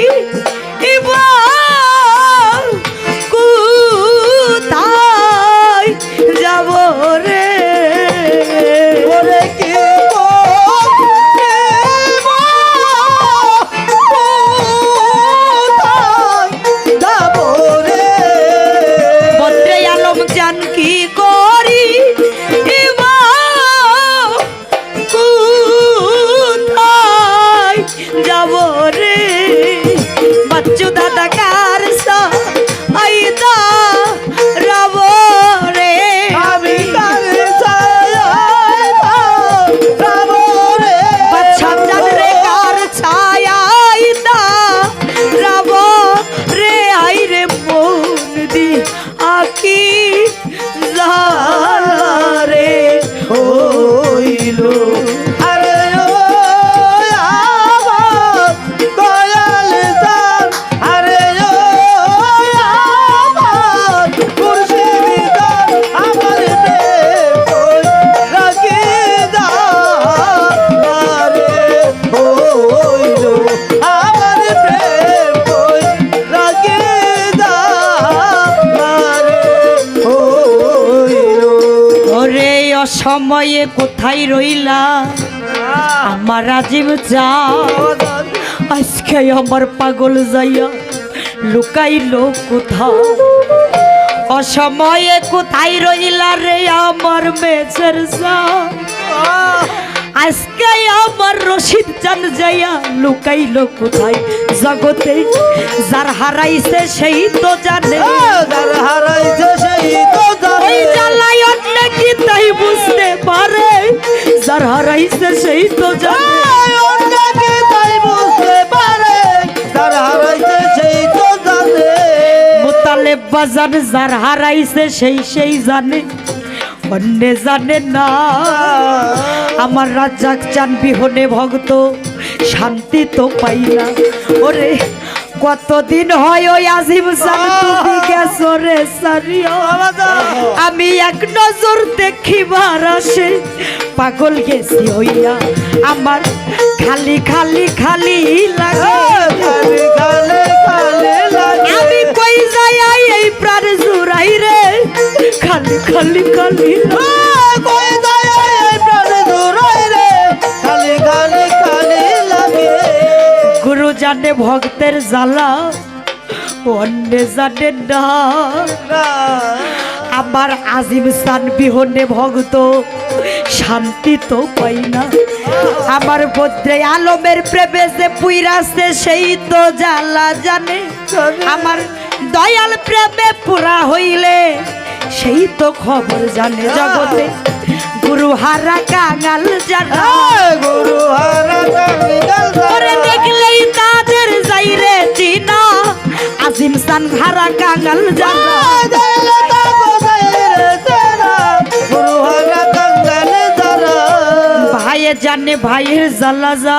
অসময়ে কোথায় রইলা আমার আজিম যা আজকে আমার পাগল যাইয়া লুকাইলো কোথায় অসময়ে কোথায় রইলা রে আমার মেছের যা আজকে আমার রশিদ চান যাইয়া লুকাইলো কোথায় জগতে যার হারাইছে সেই তো জানে যার হারাইছে সেই তো জানে ওই জ্বালায় অন্য কি তাই বুঝতে পারে যার হারাইছে সেই তো জানে অন্যকে তাই বুঝতে পারে যার হারাইছে সেই তো জানে মুতালেব বাজার যার হারাইছে সেই জানে অন্য জানে না আমার রাজ্জাক চান বিহনে ভক্ত শান্তি তো পাই না ওরে কতদিন হয় ওই আজিম চান তুমি গেছো রে সারিও আমি এক নজর দেখিবার আসে পাগল গেছি হইয়া আমার খালি খালি খালি লাগে খালি খালি খালি লাগে আমি কই যাই এই প্রাণ জুড়াই রে খালি খালি খালি কই যায় এই প্রাণ জুড়াই রে খালি খালি খালি লাগে গুরু জানে ভক্তের জ্বালা অন্য জানে না আমার আজিম সান বিহনে ভক্ত শান্তি তো পাই না আমার বদ্রে আলমের প্রেমে যে পুইরাছে সেই তো জ্বালা জানে আমার দয়াল প্রেমে পুরা হইলে সেই তো খবর জানে জগতে গুরু হারা কাঙাল জানা গুরু হারা কাঙ্গাল করে দেখলেই তাদের যাইরে চিনা আজিম সান হারা কাঙাল জানা দিলে তা কোথায় রে তেরা গুরু হারা কাঙ্গাল জানা ভাইয়ে জানে ভাইয়ের জ্বালা যা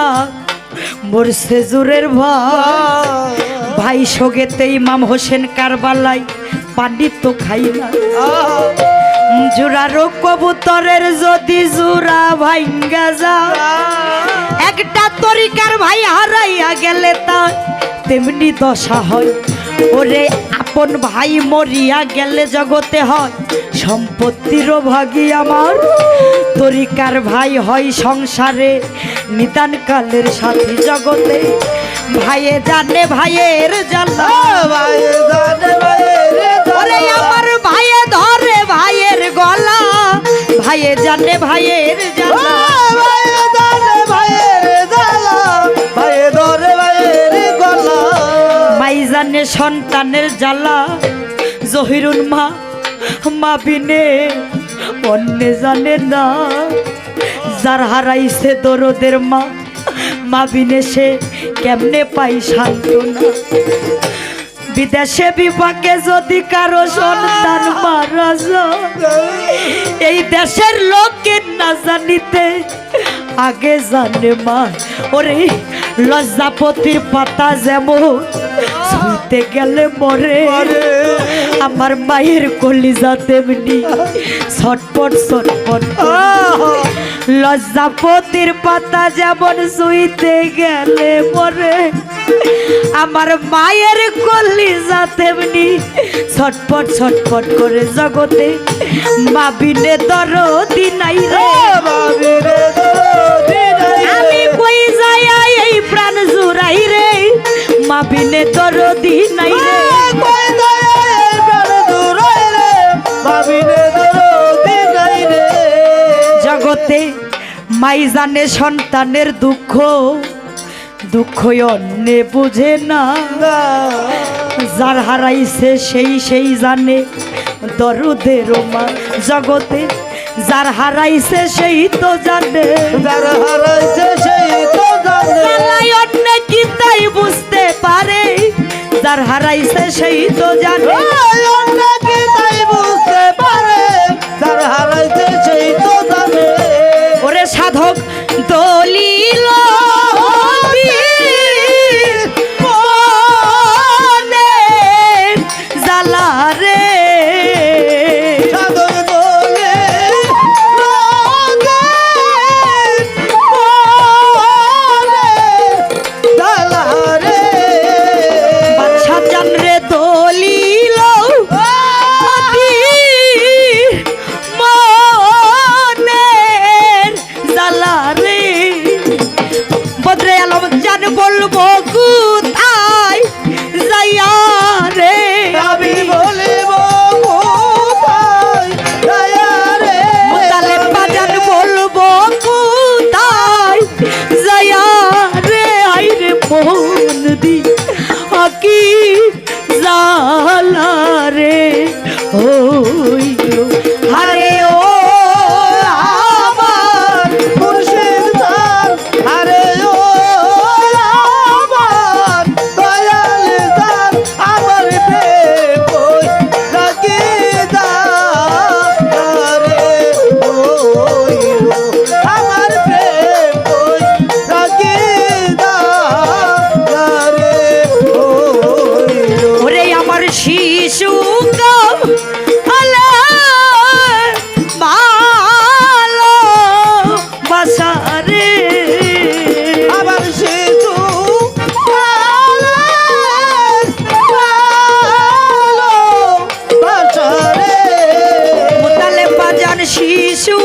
মরছে জোরের ভাই ভাই সোগেতে ইমাম হোসেন কারবালাই পানি তো খাই না জোড়ারো কবুতরের যদি জোড়া ভাঙ্গা যা একটা তরিকার ভাই হারাইয়া গেলে তা তেমনি দশা হয় ওরে আপন ভাই মরিয়া গেলে জগতে হয় সম্পত্তিরও ভাগী আমার তরিকার ভাই হয় সংসারে নিদান কালের সাথী জগতে ভাইয়ে জানে ভাইয়ের জ্বালা ভাই জানে ভাইয়ের ওরে আমার ভাইয়ে ধরে ভাইয়ের গলা ভাইয়ে জানে ভাইয়ের জ্বালা ভাই জানে ভাইয়ের জ্বালা ভাই ধরে ভাইয়ের গলা মাই জানে সন্তানের জ্বালা জহিরুল মা মা বিনে অন্য জানে না যার হারাইছে দরদের মা মা বিনে সে কেমনে পাই শান্তনা বিদেশে বিপাকে যদি কারো সন্তান মারা যায় এই দেশের লোকের না জানিতে আগে জানে মা ওরে লজ্জাপতির পাতা যেমন ছুঁইতে গেলে মরে আমার মায়ের কলিজা তেমনি ছটপট ছটপট লজ্জাপতির পাতা যেমন ছুঁইতে গেলে মরে আমার মায়ের কলিজা তেমনি ছটপট ছটপট করে জগতে মা বিনে দরদি নাই রে আমি কই যাই এই প্রাণ জুড়াই রে মা বিনে দরদি নাই রে জগতে মাই জানে সন্তানের দুঃখ দুঃখ অন্যে বুঝে না যার হারাইছে সেই জানে দরদের মা জগতে যার হারাইছে সেই তো জানে যার হারাইছে সেই তো জানে জ্বালাই অন্য কি তাই বুঝতে পারে যার হারাইছে সেই তো জানে অন্যকে তাই বুঝতে পারে যার হারাইছে সেই তো জানে ওরে সাধক দলিল জ্বালা রে সাধক বলে বাদশা জান রে দলিল কোথায় যাইয়া রে আমি বলিব কোথায় যাইয়া রে তালে বাজান বলবো কোথায় যাইয়া রে আইরে মন দি আকি জালা রে হইল আরে ও আমার মুর্শিদ দার আরে ও আমার দয়াল দার আমার প্রেম কই রাখি দারে হইল আমার প্রেম কই রাখি দারে হইল ওরে আমার শিশু ভালো বাসারে আবার সেতু বাচারে তালে বাজান শিশু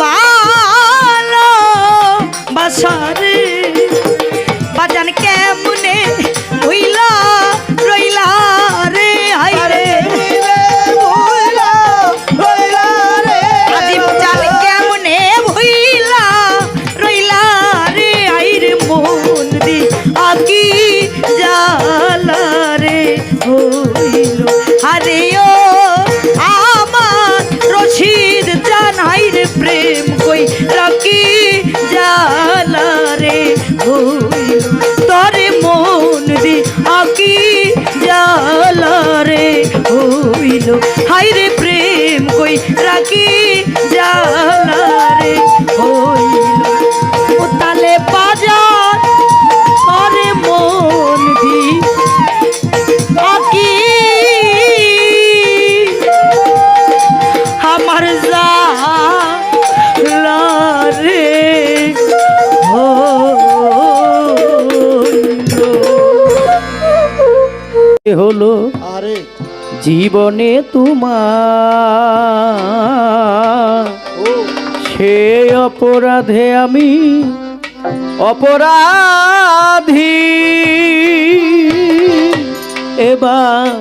ভালো বাসারে বাজান কেমনে ভুইলা রইলা রে হাইরে আজিব চাল কেমনে ভুইলা রইলা রে আইরে মন দি আকি জালা রে হইল আরে ও আমার রশিদ জানাই রে প্রেম কই রাখি জালা রে হইল তরে মন দি আকি জালা রে হইল হাইরে প্রেম কই রাখি জালা রে হইল ও তালে বাজার তরে মন দি আকি আমার জালা রে হলো আরে জীবনে তোমার ও সে অপরাধে আমি অপরাধী এবার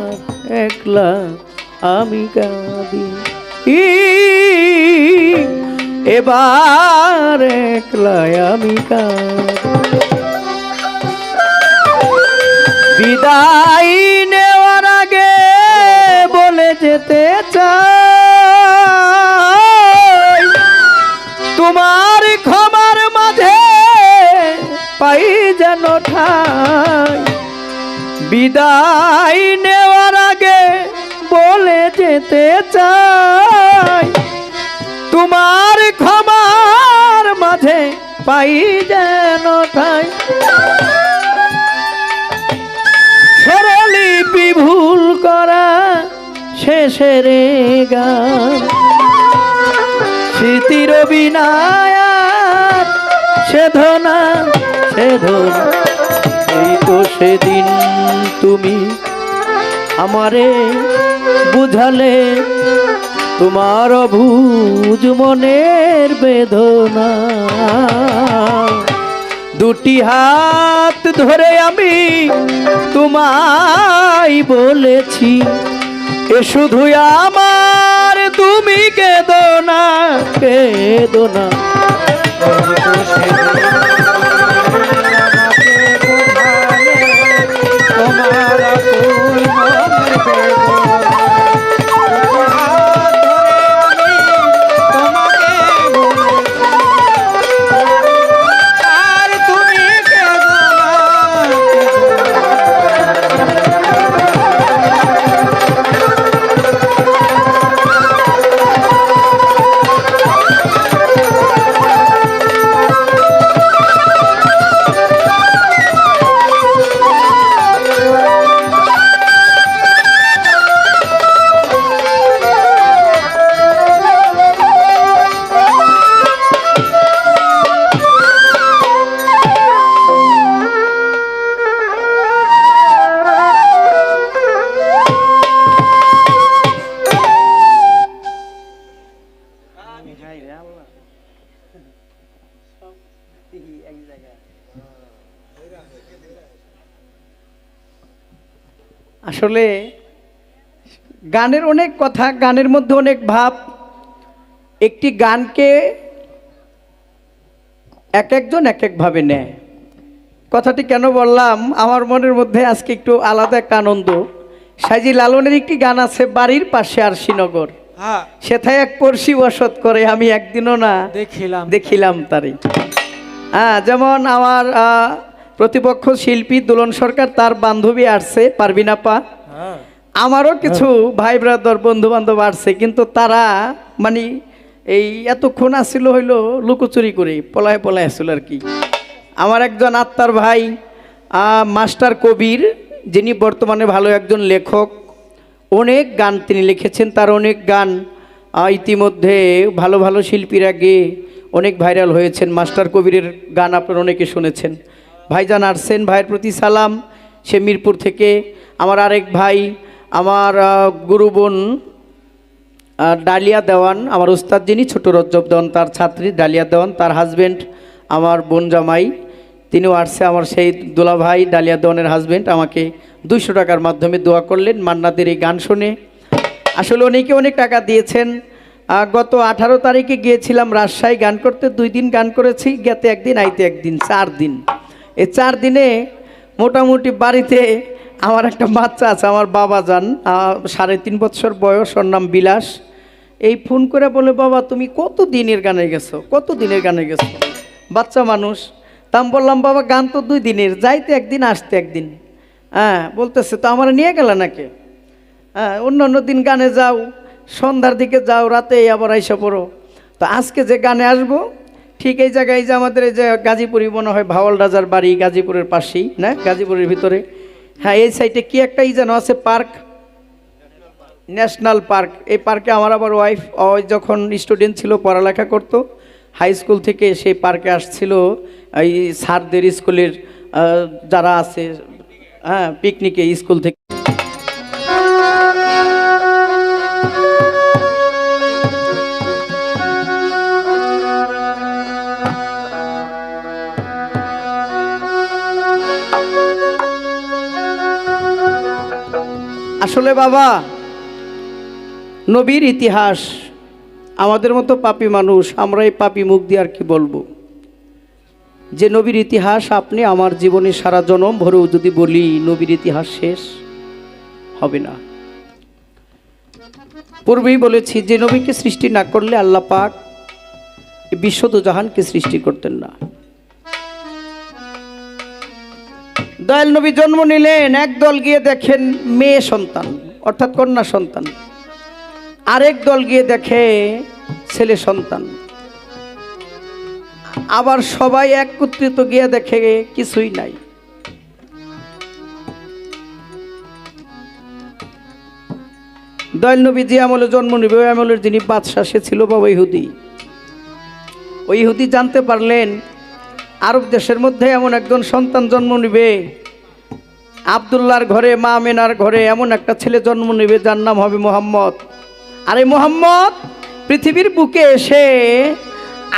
একলা আমি কাঁদি এবার একলা আমি কাঁদি বিদায় নেওয়ার আগে বলে যেতে চাই তোমার ক্ষমার মাঝে পাই যেন ঠাই বিদায় নেওয়ার আগে বলে যেতে চাই তোমার ক্ষমার মাঝে পাই যেন ঠাই স্বরলিপি ভুল করা শেষের গান স্মৃতির বিনায়ার সেধনা সেধনা এই তো সেদিন তুমি আমারে বুঝালে তোমার অবুঝ মনের বেদনা দুটি হাত ধরে আমি তোমায় বলেছি এ শুধু আমার তুমি কেঁদো না কেঁদো না তোমার আকুল মনের বেদনা আসলে গানের অনেক কথা, গানের মধ্যে অনেক ভাব। একটি গানকে এক একজন এক একভাবে নেয়। কথাটি কেন বললাম, আমার মনের মধ্যে আজকে একটু আলাদা একটা আনন্দ। সাইজি লালনের একটি গান আছে, বাড়ির পাশে আর শ্রীনগর, হ্যাঁ সেথায় এক পড়শি বসত করে, আমি একদিনও না দেখিলাম তারে। হ্যাঁ, যেমন আমার প্রতিপক্ষ শিল্পী দুলন সরকার, তার বান্ধবী আসছে পারবিন আপা, আমারও কিছু ভাই ব্রাদার বন্ধু বান্ধব আসছে, কিন্তু তারা মানে এই এতক্ষণ আসছিল হইলো লুকোচুরি করে পলায় পলায় আসছিল আর কি। আমার একজন আত্মার ভাই মাস্টার কবির, যিনি বর্তমানে ভালো একজন লেখক, অনেক গান তিনি লিখেছেন, তার অনেক গান ইতিমধ্যে ভালো ভালো শিল্পীরা গেয়ে অনেক ভাইরাল হয়েছেন। মাস্টার কবিরের গান আপনারা অনেকে শুনেছেন। ভাইজান আসছেন, ভাইয়ের প্রতি সালাম। সে মিরপুর থেকে। আমার আরেক ভাই, আমার গুরু বোন ডালিয়া দেওয়ান, আমার উস্তাদ যিনি ছোট রজ্জব দেওয়ান, তার ছাত্রী ডালিয়া দেওয়ান, তার হাজব্যান্ড আমার বোন জামাই, তিনিও আসছে। আমার সেই দোলা ভাই ডালিয়া দেওয়ানের হাজব্যান্ড আমাকে 200 টাকার মাধ্যমে দোয়া করলেন মান্নাদের এই গান শুনে। আসলে অনেকে অনেক টাকা দিয়েছেন। গত 18 তারিখে গিয়েছিলাম রাজশাহী গান করতে, 2 দিন গান করেছি, গেতে একদিন আইতে একদিন, 4 দিন। এই 4 দিনে মোটামুটি বাড়িতে আমার একটা বাচ্চা আছে, আমার বাবা যান, 3.5 বছর বয়স, ওর নাম বিলাস। এই ফোন করে বলে, বাবা তুমি কত দিনের গানে গেছো, কত দিনের গানে গেছো, বাচ্চা মানুষ। তা আমি বললাম, বাবা গান তো 2 দিনের, যাইতে একদিন আসতে একদিন। হ্যাঁ, বলতেছে তো আমার নিয়ে গেল নাকি? হ্যাঁ, অন্য অন্য দিন গানে যাও, সন্ধ্যার দিকে যাও, রাতে আবার আইসা পড়ো। তো আজকে যে গানে আসবো, ঠিক এই জায়গায় যে আমাদের এই যে গাজীপুরি মনে হয় ভাওয়াল রাজার বাড়ি, গাজীপুরের পাশেই না, গাজীপুরের ভিতরে। হ্যাঁ, এই সাইডে কি একটা যেন আছে পার্ক, ন্যাশনাল পার্ক। এই পার্কে আমার আবার ওয়াইফ যখন স্টুডেন্ট ছিল, পড়ালেখা করতো, হাই স্কুল থেকে সেই পার্কে আসছিল এই স্যারদের স্কুলের যারা আছে, হ্যাঁ, পিকনিকে স্কুল থেকে। আসলে বাবা, নবীর ইতিহাস, আমাদের মতো পাপী মানুষ, আমরা এই পাপী মুখ দিয়ে আর কি বলবো যে নবীর ইতিহাস আপনি আমার জীবনে সারা জনম ভরেও যদি বলি, নবীর ইতিহাস শেষ হবে না। পূর্বেই বলেছি যে নবীকে সৃষ্টি না করলে আল্লাহ পাক বিশ্বজাহানকে সৃষ্টি করতেন না। দয়াল নবী জন্ম নিলেন, একদল গিয়ে দেখেন মেয়ে সন্তান অর্থাৎ কন্যা সন্তান, আরেক দল গিয়ে দেখে ছেলে সন্তান, আবার সবাই একত্রিত গিয়ে দেখে কিছুই নাই। দয়াল নবী যে আমলে জন্ম নিবে, ওই আমলের যিনি বাদশা, সে ছিল বাবা ইহুদি। ওই ইহুদি জানতে পারলেন আরব দেশের মধ্যে এমন একজন সন্তান জন্ম নিবে, আব্দুল্লাহর ঘরে, মা আমেনার ঘরে এমন একটা ছেলে জন্ম নেবে যার নাম হবে মোহাম্মদ। আর এই মোহাম্মদ পৃথিবীর বুকে এসে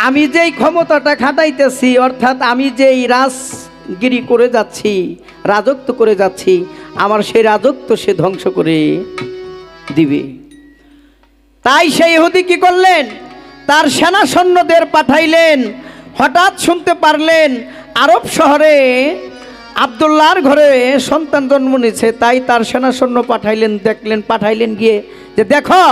আমি যেই ক্ষমতাটা খাটাইতেছি, অর্থাৎ আমি যেই রাজগিরি করে যাচ্ছি, রাজত্ব করে যাচ্ছি, আমার সেই রাজত্ব সে ধ্বংস করে দিবে। তাই সেই ইহুদি কি করলেন, তার সেনা সৈন্যদের পাঠাইলেন। হঠাৎ শুনতে পারলেন আরব শহরে আব্দুল্লাহর ঘরে সন্তান জন্ম নিয়েছে, তাই তার সেনা সৈন্য পাঠাইলেন। দেখলেন, পাঠাইলেন গিয়ে যে দেখো,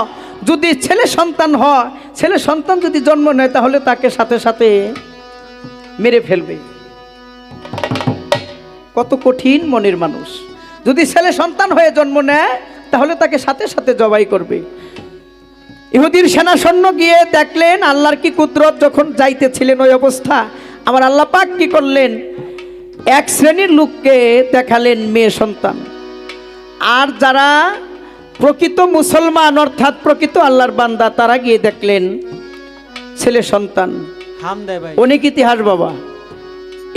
যদি ছেলে সন্তান হয়, ছেলে সন্তান যদি জন্ম নেয়, তাহলে তাকে সাথে সাথে মেরে ফেলবে। কত কঠিন মনের মানুষ! যদি ছেলে সন্তান হয়ে জন্ম নেয়, তাহলে তাকে সাথে সাথে জবাই করবে। ইহুদির সেনা সৈন্য গিয়ে দেখলেন আল্লাহর কি কুদরত, যখন যাইতেছিলেন ওই অবস্থা, আমার আল্লাহ পাক কি করলেন, এক শ্রেণীর লোককে দেখালেন মেয়ে সন্তান, আর যারা প্রকৃত মুসলমান অর্থাৎ প্রকৃত আল্লাহর বান্দা, তারা গিয়ে দেখলেন ছেলে সন্তান। অনেক ইতিহাস বাবা।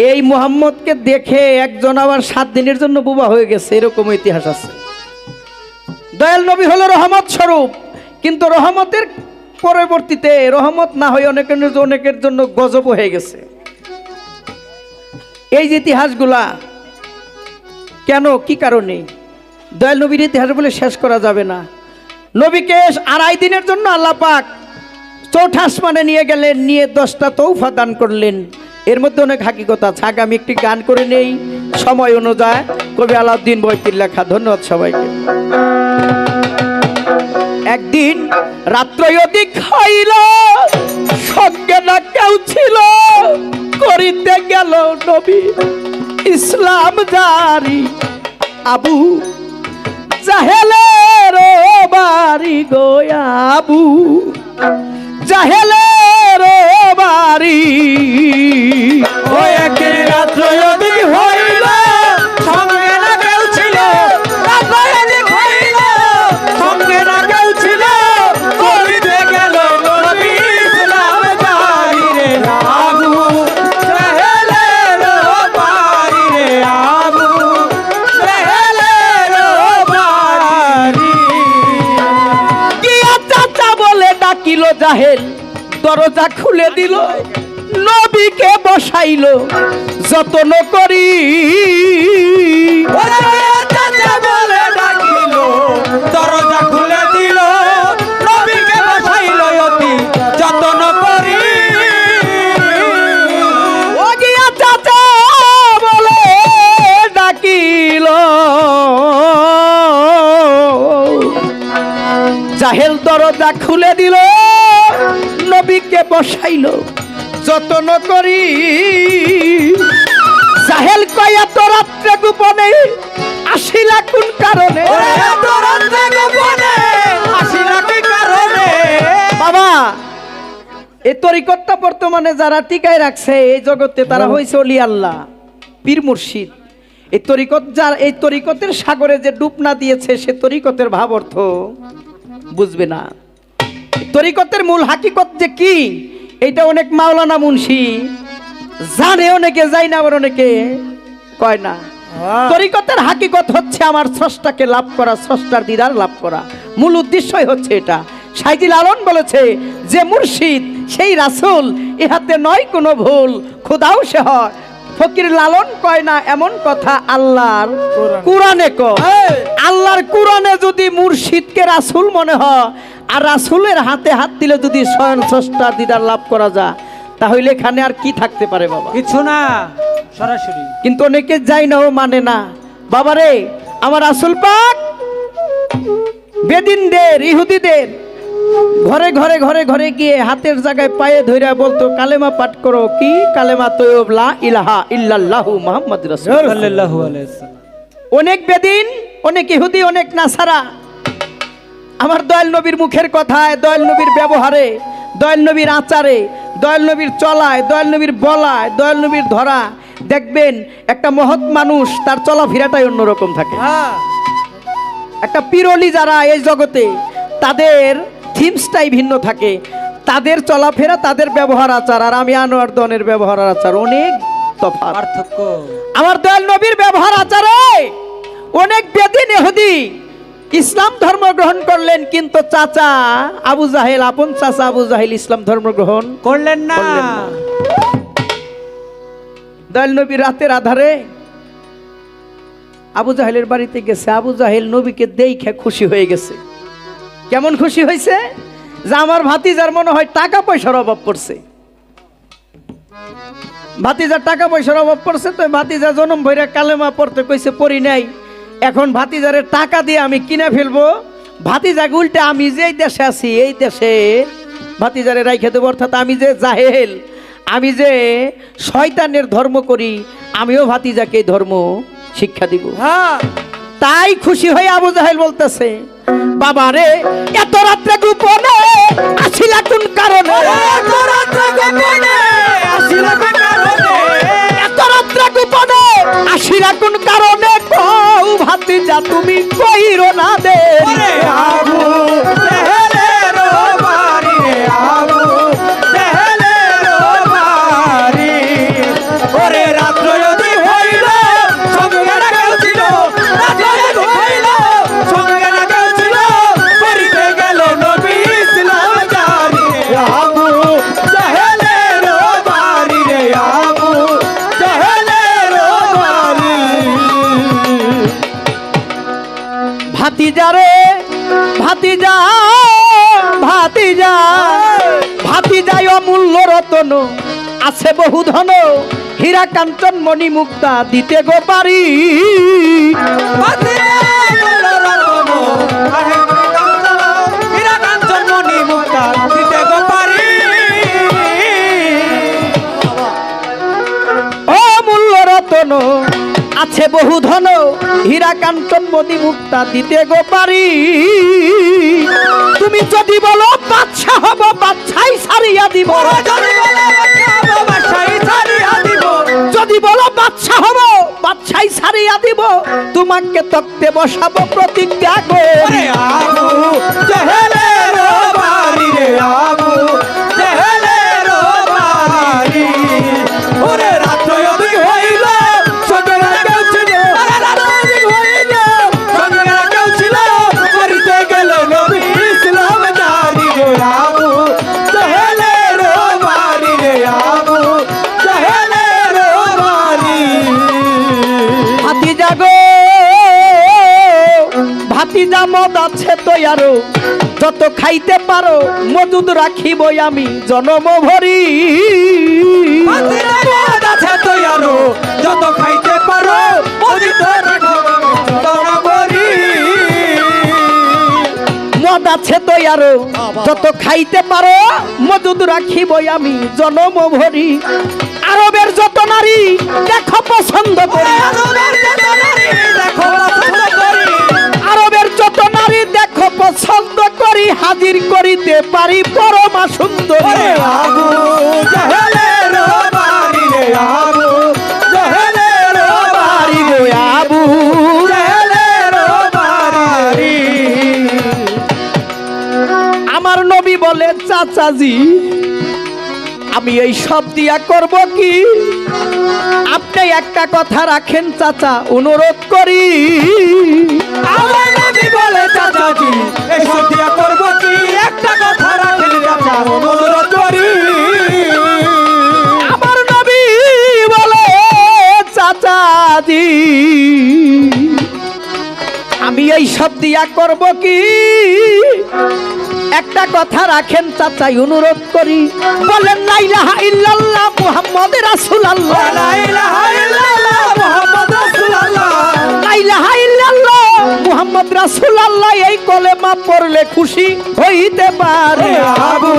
এই মুহাম্মদকে দেখে একজন আবার 7 দিনের জন্য বুবা হয়ে গেছে, এরকম ইতিহাস আছে। দয়াল নবী হলো রহমত স্বরূপ, কিন্তু রহমতের পরবর্তীতে রহমত না হয়ে অনেকের জন্য গজব হয়ে গেছে। এই যে ইতিহাসগুলা কেন কি কারণে দয়াল নবীর ইতিহাস বলে শেষ করা যাবে না। নবীকে 2.5 দিনের জন্য আল্লাহ পাক চৌঠা আসমানে নিয়ে গেলেন, নিয়ে 10টা তৌফা দান করলেন। এর মধ্যে অনেক হাকিকত আছে। আগামী একটি গান করে নেই সময় অনুযায়ী, কবি আলাউদ্দিন বইতির লেখা। ধন্যবাদ সবাইকে। একদিন রাত্র অধিক হইল, সঙ্গে না কেউ ছিল, করিতে গেল নবী ইসলাম জারি। আবু জাহেলের বাড়ি গো, আবু জাহেলের বাড়ি। ও একদিন রাত্র অধিক হইল, সঙ্গে না কেউ ছিল, রাত্র অধিক হইল, সঙ্গে না কেউ ছিল, করিতে গেল নবী ইসলাম জারি রে। আবু জাহেলের বাড়ি রে, আবু জাহেলের বাড়ি। গিয়া চাচা বলে ডাকিল জাহেল, দরজা খুলে দিল, নবীকে বসাইল যতন করি। চাচা বলে ডাকিল, দরজা খুলে দিল, নবীকে বসাইল অতি যতন করি। ও গিয়া চাচা বলে ডাকিল, জাহেল দরজা খুলে দিল, নবীকে বসাইল যতন করি। জাহেল কয় এত রাত্রে গোপনে আসিলা কোন কারণে? এত রাত্রে গোপনে আসিলা কি কারণে? বাবা, এই তরিকতটা বর্তমানে যারা টিকায় রাখছে এই জগতে, তারা হয়েছে অলি আল্লাহ, পীর মুর্শিদ। এই তরিকত যার, এই তরিকতের সাগরে যে ডুব না দিয়েছে, সে তরিকতের ভাব অর্থ বুঝবে না। তরিকতের মূল হাকিকত যে কি, এইটা অনেক মাওলানা মুন্সি জানে, অনেকে যায় না, আবার অনেকে কয় না। তরিকতের হাকিকত হচ্ছে আমার স্রষ্টাকে লাভ করা, স্রষ্টার দিদার লাভ করা। মূল উদ্দেশ্যই হচ্ছে এটা। সাইজি লালন বলেছে যে মুর্শিদ সেই রাসূল, ইহাতে নয় কোনো ভুল, খোদাও সে হয়। ফকির লালন কয় না এমন কথা, আল্লাহর কুরআনে কয়। আল্লাহর কুরআনে যদি মুর্শিদকে রাসূল মনে হয়, আর রাসূলের হাতে হাত দিলে যদি স্বয়ং স্রষ্টার দিদার লাভ করা যায়, তাহলে এখানে আর কি থাকতে পারে বাবা? কিছু না, সরাসরি। কিন্তু অনেকে যাই না, ও মানে না। বাবারে, আমার রাসূল পাক বেদিনদের, ইহুদিদের ঘরে ঘরে ঘরে ঘরে গিয়ে হাতের জায়গায় পায়ে ধইরা বলতো, কালেমা পাঠ করো। কি কালেমা? তৈয়ব লা ইলাহা ইল্লাল্লাহু মুহাম্মাদুর রাসূলুল্লাহ সাল্লাল্লাহু আলাইহি ওয়াসাল্লাম। অনেক বেদিন, অনেক ইহুদি, অনেক নাসারা আমার দয়াল নবীর মুখের কথায়, দয়াল নবীর ব্যবহারে, দয়াল নবীর আচারে, দয়াল নবীর চলায়, দয়াল নবীর বলায়, দয়াল নবীর ধরা, দেখবেন একটা মহৎ মানুষ তার চলাফেরাটাই অন্যরকম থাকে। একটা পীরলি যারা এই জগতে, তাদের থিমসটাই ভিন্ন থাকে, তাদের চলাফেরা, তাদের ব্যবহার আচার, আর আমি আনোয়ার দনের ব্যবহার আচার অনেক তফাৎ, পার্থক্য। আমার দয়াল নবীর ব্যবহার আচারে অনেক বেদিন ইহুদি ইসলাম ধর্ম গ্রহণ করলেন, কিন্তু চাচা আবু জাহেল, আপন চাচা আবু জাহেল ইসলাম ধর্ম গ্রহণ করলেন না। করলেন না। দয়াল নবী রাতের আধারে আবু জাহেলের বাড়িতে গেছে। আবু জাহেল নবীকে দেখে খুশি হয়ে গেছে। কেমন খুশি হয়েছে? যে আমার ভাতিজার মনে হয় টাকা পয়সার অভাব পড়ছে। ভাতিজার টাকা পয়সার অভাব পড়ছে, তো ভাতিজা জনম ভৈরা কালেমা পড়তে কইছে, পড়ি নাই। এখন ভাতিজারে টাকা দিয়ে আমি কিনে ফেলবো। ভাতিজাকে উল্টে আমি যে দেশে আছি, এই দেশে ভাতিজারে রাইখে দেবো। অর্থাৎ আমি যে জাহেল, আমি যে শয়তানের ধর্ম করি, আমিও ভাতিজাকে এই ধর্ম শিক্ষা দিব। তাই খুশি হয়ে আবু জাহেল বলতেছে, বাবা রে, এত রাত্রে গোপনে আসিলা কোন কারণে? এত রাত্রে গোপনে আসিলা কোন কারণে? এত রাত্রে গোপনে আসিলা কোন কারণে? কও ভাতিজা তুমি কইরো না দে। ওরে আবু জাহেলের বাড়ি রে, আবু জাহেলের বাড়ি। ওরে রাত্র যদি হইল, সঙ্গে না কেউ ছিল, রাত্র যদি হইল, সঙ্গে না কেউ ছিল, করিতে গেল নবী ইসলাম জারি রে। আবু জাহেলের ভাতিজা রে ভাতিজা ভাতিজা ভাতিজায় অমূল্য রতন আছে বহু ধন হীরা কাঞ্চন মণি মুক্তা দিতে গো পারি অমূল্য রতন আছে বহু ধন হীরা কাঞ্চন মণি মুক্তা দিতে গো পারি তুমি যদি বলো বাদশা হব বাদশাই সারিয়া দিব যদি বলো বাদশা হব বাদশাই সারিয়া দিব তোমাকে তক্তে বসাবো প্রতিজ্ঞা করে ভাতিজা মদ আছে তো আরো যত খাইতে পারো মজুদ রাখিব আমি জনম ভরি আছে তো আরো যত খাইতে পারো মদ আছে তো আরো যত খাইতে পারো মজুদ রাখিব আমি জনম ভরি আরবের যত নারী দেখো পছন্দ করি আরবের যত নারী দেখো পছন্দ করি হাজির করিতে পারি পরমা সুন্দর আমার নবী বলে চাচাজি আমি এই সব দিয়া করব কি আপনি একটা কথা রাখেন চাচা অনুরোধ করি আমার নবী বলে চাচাজি এই সব দিয়া করব কি একটা কথা রাখেন চাচা অনুরোধ করি আমার নবী বলে চাচাজি আমি এই সব দিয়া করব কি একটা কথা রাখেন চাচাই অনুরোধ করি বলেন লা ইলাহা ইল্লাল্লাহ মুহাম্মদ রাসূলুল্লাহ লা ইলাহা ইল্লাল্লাহ মুহাম্মদ রাসূলুল্লাহ লা ইলাহা ইল্লাল্লাহ মুহাম্মদ রাসূলুল্লাহ এই কলেমা পড়লে খুশি হইতে পারে আবু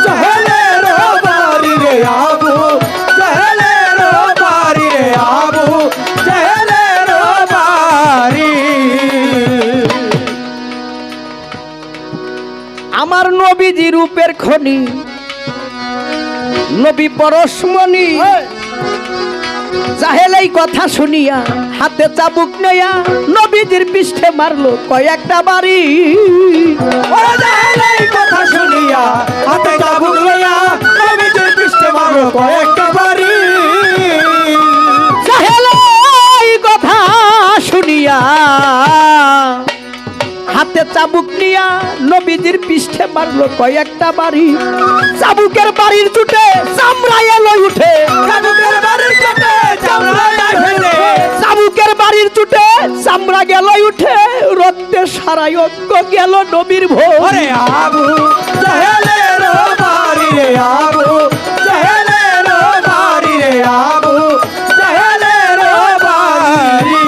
জাহেলের বাড়ি রে আবু জাহেলের বাড়ি রে আবু জাহেলের বাড়ি আমার নবীজি রূপের খনি নবী পরশমণি জাহেল এই কথা শুনিয়া হাতে চাবুক নেয়া নবীজির পৃষ্ঠে মারলো কয়েকটা বাড়ি ওরে জাহেল এই কথা শুনিয়া হাতে চাবুক লইয়া নবীজির পৃষ্ঠে মারলো কয়েকটা বাড়ি জাহেল এই কথা শুনিয়া হাতে চাবুক নিয়া নবীজির পৃষ্ঠে মারলো কয়েকটা বাড়ি চাবুকের বাড়ির চুটে চামড়া এলো উঠে চাবুকের বাড়ির চোটে চামড়া ফেলে চাবুকের বাড়ির চুটে চামড়া গেল উঠে রক্তে সারাই অঙ্গ গেল নবীর ভোর ওরে আবু জাহেলের বাড়ি রে আবু জাহেলের বাড়ি রে আবু জাহেলের বাড়ি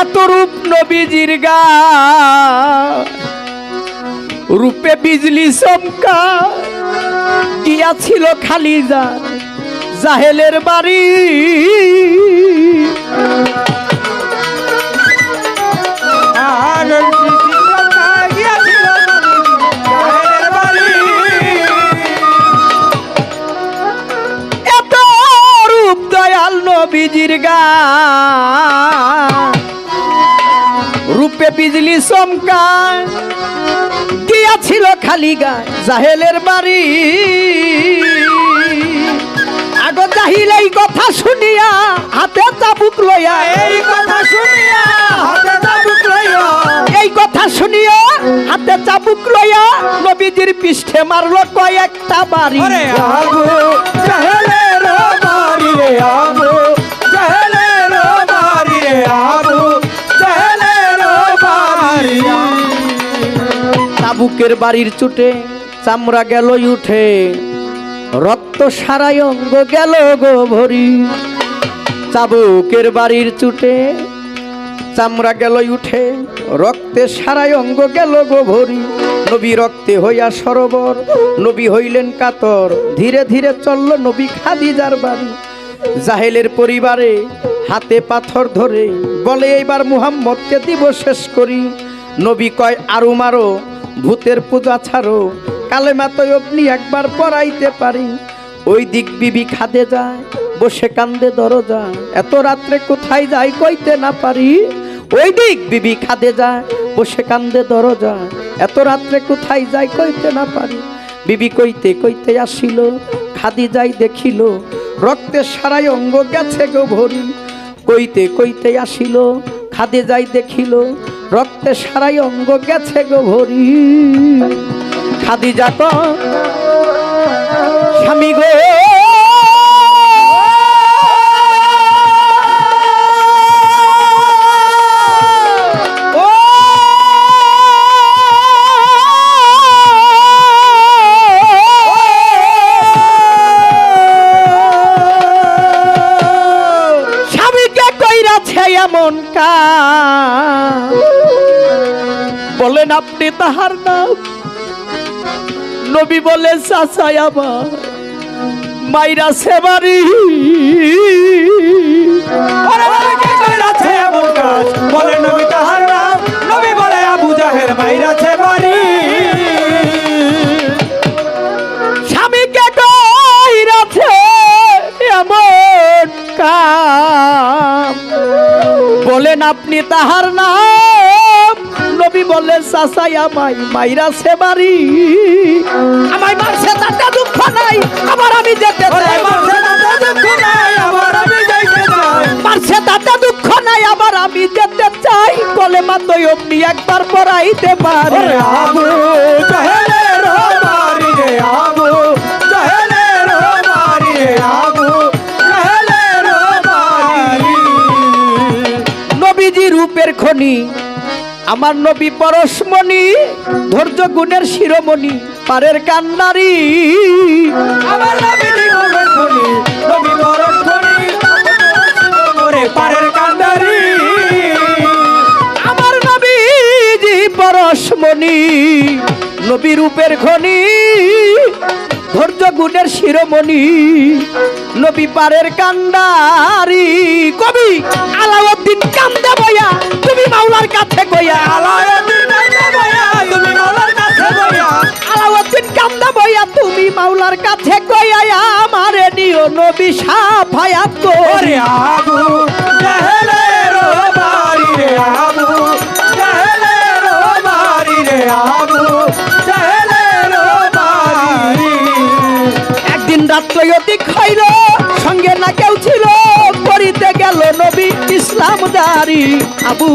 এত রূপ নবীজির গা রূপে বিজলি চমকা গিয়াছিল খালি যা জাহেলের বাড়ি এত রূপ দয়াল নবীজির গা রূপে বিজলি চমকা গিয়াছিল খালি গায় জাহেলের বাড়ি আগো জাহিল এই কথা শুনিয়া হাতে চাবুক লইয়া এই কথা শুনিয়া হাতে চাবুক লইয়া এই কথা শুনিয়া হাতে চাবুক লইয়া নবীজির পৃষ্ঠে মারলো কয়েকটা বাড়ি ওরে আবু জাহেলের বাড়ি রে আবু জাহেলের বাড়ি রে আবু জাহেলের চাবুকের বাড়ির চুটে চামড়া গেল উঠে, রক্ত সারাই অঙ্গ গেল গো ভরি। চাবুকের বাড়ির চুটে চামড়া গেল উঠে, রক্তে সারাই অঙ্গ গেল গো ভরি। নবী রক্তে হইয়া সরোবর, নবী হইলেন কাতর, ধীরে ধীরে চলল নবী খাদিজার বাড়ি। জাহেলের পরিবারে হাতে পাথর ধরে বলে এইবার মুহাম্মদকে দিব শেষ করি। নবী কয় আরো মারো, ভূতের পূজা ছাড়ো, কালেমা তৈয়বনি একবার পড়াইতে পারি। ওই দিক বিবি খাদিজা বসে কান্দে দরজা, এত রাত্রে কোথায় যাই কইতে না পারি। ওই দিক বিবি খাদিজা বসে কান্দে দরজা, এত রাত্রে কোথায় যাই কইতে না পারি। বিবি কইতে কইতে আসিল, খাদিজাই দেখিল, রক্তে সারাই অঙ্গ গেছে গো ভরি। কইতে কইতে আসিল, খাদিজাই দেখিল, রক্তে সারাই অঙ্গ গেছে গো ভরি। খাদিজা তো স্বামী গো এমন কাজ বলেন আপনি তাহার নাম। নবী বলে চাচা আমার মাইরা সেবারি। বলে নবী তাহার নাম, নবী বলে আবু জাহেল মাইরা সেবারি। স্বামীকে কইরাছে এমন কাম বলেন আপনি তাহার নাম। নবী বলে চাচাই আমায় মাইরা সেবারি। আমায় মারছে তাতে দুঃখ নাই, আবার আমি যেতে চাই। মারছে তাতে দুঃখ নাই, আবার আমি যেতে চাই। কলেমা তৈয়বনি একবার পড়াইতে পারি। আবু জাহেলের বাড়ি রে, আবু জাহেলের বাড়ি রে, আবু জাহেলের বাড়ি। নবীজি রূপের খনি, আমার নবী পরশমণি, ধৈর্য গুণের শিরোমণি, পারের কান্নারি। আমার নবী জীবনের খনি, নবী বরণ খনি, ওরে পারের কান্দারি। আমার নবীজি পরশমণি, নবী রূপের খনি, ধৈর্য গুণের শিরোমণি, নবী পারের কান্দারি। কবি আলাউদ্দিন কান্দে বইয়া তুমি মাওলার কাছে গইয়া। আলাউদ্দিন কান্দে বইয়া তুমি মাওলার কাছে গইয়া। আলাউদ্দিন কান্দে বইয়া তুমি মাওলার কাছে গইয়া। আমারে নিও নবী সাফায়াত ওরে করে। আবু জাহেলের বাড়ি রে, আবু জাহেলের বাড়ি রে, আবু জাহেলের বাড়ি। একদিন রাত্রে অধিক হইল, সঙ্গে না কেউ ছিল, করিতে গেল নবী ইসলাম জারি। আবু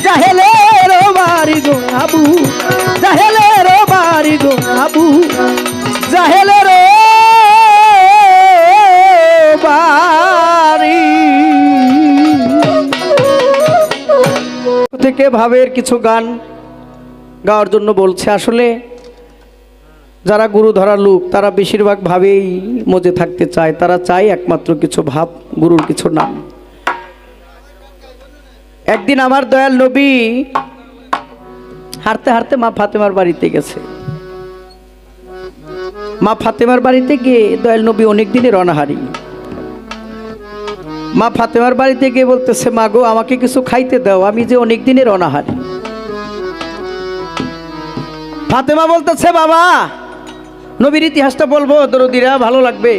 জাহেলের বাড়ি গো, আবু জাহেলের বাড়ি গো, আবু জাহেলের বাড়ি। থেকে ভাবের কিছু গান গাওয়ার জন্য বলছে। আসলে যারা গুরু ধরা লোক তারা বেশিরভাগ ভাবেই মজে থাকতে চায়। তারা চায় একমাত্র কিছু ভাব, গুরুর কিছু নাম। একদিন আমার দয়াল নবী হাঁটতে হাঁটতে মা ফাতেমার বাড়িতে গেছে। মা ফাতেমার বাড়িতে গিয়ে দয়াল নবী অনেক দিনের অনাহারি। মা ফাতেমার বাড়িতে গিয়ে বলতেছে, মা গো আমাকে কিছু খাইতে দাও, আমি যে অনেক দিনের অনাহারি। ফাতেমা বলতেছে, বাবা নবীর ইতিহাসটা বলবো, দরদিরা ভালো লাগবে।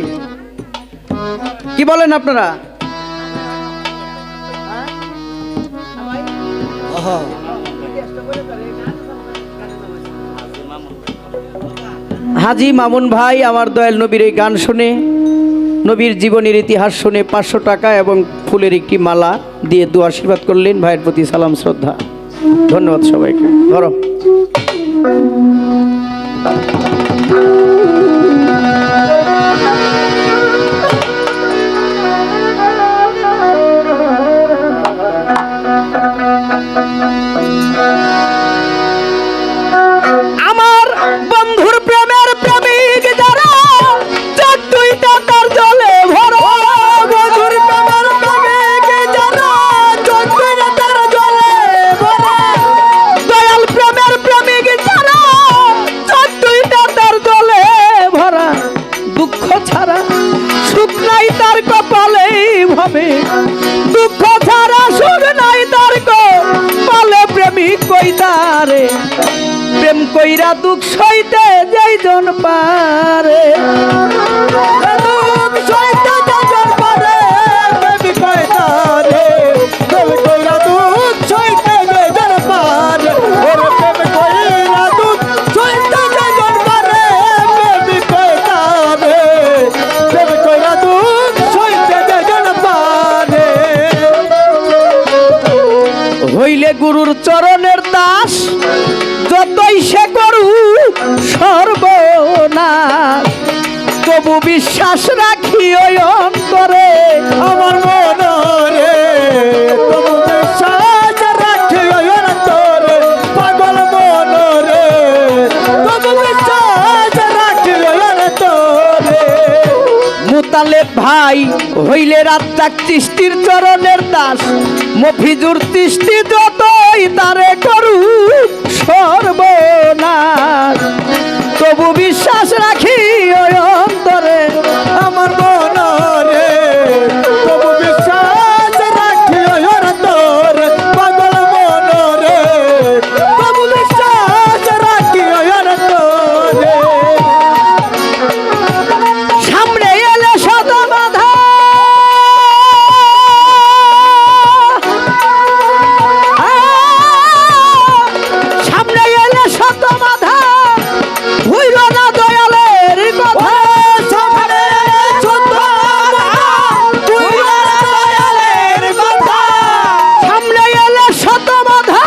কি বলেন আপনারা? হাজি মামুন ভাই আমার দয়াল নবীর এই গান শুনে, নবীর জীবনের ইতিহাস শুনে 500 টাকা এবং ফুলের একটি মালা দিয়ে দোয়া আশীর্বাদ করলেন। ভাইয়ের প্রতি সালাম শ্রদ্ধা, ধন্যবাদ সবাইকে। ধরো। আমার সুখ নাই তার কপালে ভাবে, দুঃখ ছাড়া সুখ নাই তার কপালে। প্রেমিক কইতারে প্রেম কইরা দুঃখ সইতে যাইজন পারে, দুঃখ সইতে যাইজন পারে। প্রেমিক কইতারে প্রেম কইরা দুঃখ সইতে যাইজন পারে। ওরে প্রেম কইরা দুঃখ সইতে যাইজন পারে। প্রেমিক কইতারে প্রেম কইরা দুঃখ সইতে যাইজন পারে। হইলে গুরুর চরণের দাস, যতই সে করু সর্বনাশ, তবু বিশ্বাস রাখি ওই অন্তরে আমার মনরে তবু বিশ্বাস রাখি ওই অন্তরে। পাগল মনরে তবু বিশ্বাস রাখি ওই অন্তরে। মুতালেব ভাই হইলে রাজ্জাক চিশতির চরণের দাস, মফিজুর চিশতি যতই তারে করু সর্বনাশ, তবু বিশ্বাস রাখি ওই অন্তরে আমার মনরে তবু বিশ্বাস রাখি ওই অন্তরে। পাগল মনরে তবু বিশ্বাস রাখি ওই অন্তরে। সামনে এলে শত বাধা, সামনে এলে শত বাধা, ভুইল না দয়ালের কথা। সামনে ছোট ভুইল না দয়ালের কথা। সামনে এলে শত বাধা,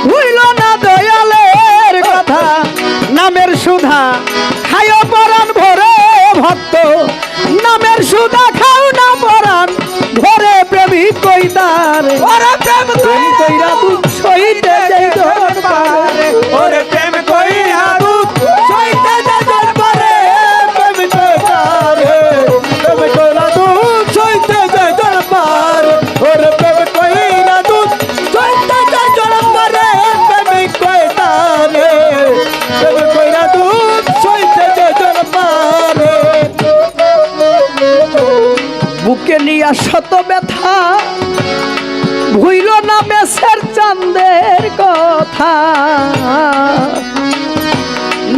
ভুইল না দয়ালের কথা। নামের সুধা খায় পরাণ ভরে ভক্ত, নামের সুধা খাও না পরাণ ভরে। প্রেমিক কইতারে ওরে প্রেম কইরা দুঃখ সইতে যাইজন পারে। ওরে প্রেম কইরা দুঃখ সইতে যাইজন পারে। প্রেম কইতারে প্রেম কইরা দুঃখ সইতে যাইজন পারে। ওরে প্রেম কইরা দুঃখ সইতে যাইজন পারে। প্রেম কইতারে প্রেম কইরা দুঃখ সইতে যাইজন পারে। বুকে নিয়া শত ব্যথা, ভুইল না মেসের চাঁদের কথা।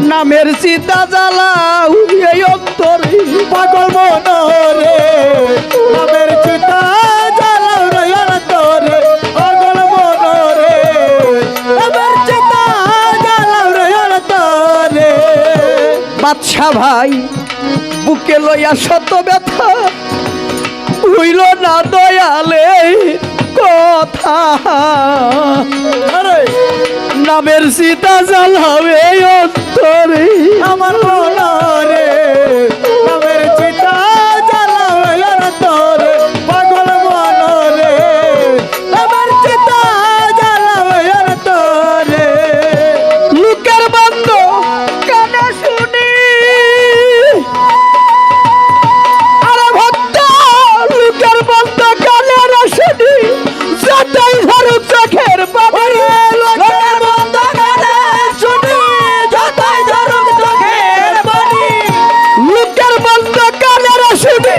নামের চিতা জ্বালাও এই অন্তরে পাগল মনরে নামের চিতা জ্বালাও রে অন্তরে। পাগল মনরে নামের চিতা জ্বালাও রে অন্তরে। বাদশা ভাই বুকে লইয়া শত ব্যথা, ভুইল না দয়ালে কথা। আরে নামের চিতা জ্বালাও এই অন্তরে আমার মনরে নামের চিতা জ্বালাও রে অন্তরে। পাগল মনরে নামের চিতা জ্বালাও রে অন্তরে। লোকের বন্ধ কানে শুনি, আরে ভক্ত লোকের বন্ধ কানে শুনি, যতই ধরুক চোখের পানি। লোকের বন্ধ কানে শুনি যতই ধরুক চোখের পানি। লোকের বন্ধ কানে শুনি,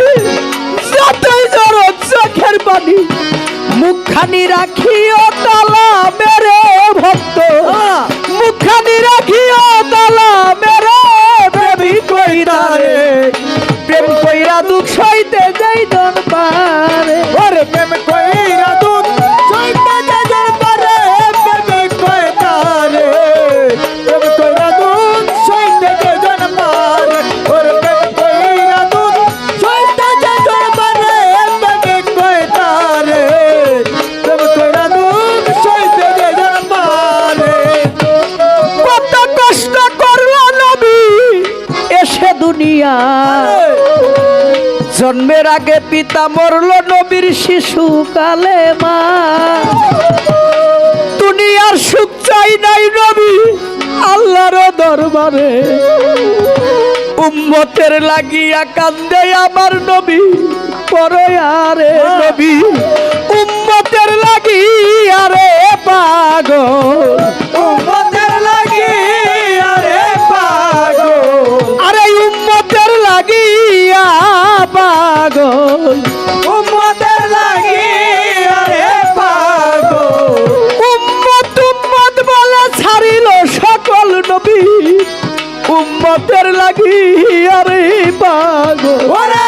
যতই ধরুক চোখের পানি। মুখখানি রাখিও তালা মেরে ভক্ত, মুখখানি রাখিও তালা মেরে। প্রেমিক কইতারে প্রেম কইরা দুঃখ সইতে যাইজন পারে। ওরে প্রেম কইরা দুঃখ সইতে যাইজন পারে। প্রেম কইতারে প্রেম কইরা দুঃখ সইতে যাইজন পারে। ওরে প্রেম কইরা দুঃখ সইতে যাইজন পারে। প্রেম কইতারে প্রেম কইরা দুঃখ সইতে যাইজন পারে। কত কষ্ট করলো নবী এসে দুনিয়া, জন্মের আগে পিতা মরলো নবীর শিশুকালে মা। দুনিয়ার সুখ চাই নাই নবী আল্লাহর দরবারে, উম্মতের লাগিয়া কান্দে আমার নবী পরয়ারে। নবী উম্মতের লাগিয়া রে পাগল, উম্মতের লাগিয়া রে পাগল। আরে উম্মতের লাগিয়া পাগল উম্মতের লাগি আরে পাগল উম্মত উম্মত বলে ছাড়িল সকল নবী উম্মতের লাগি আরে পাগল ওরে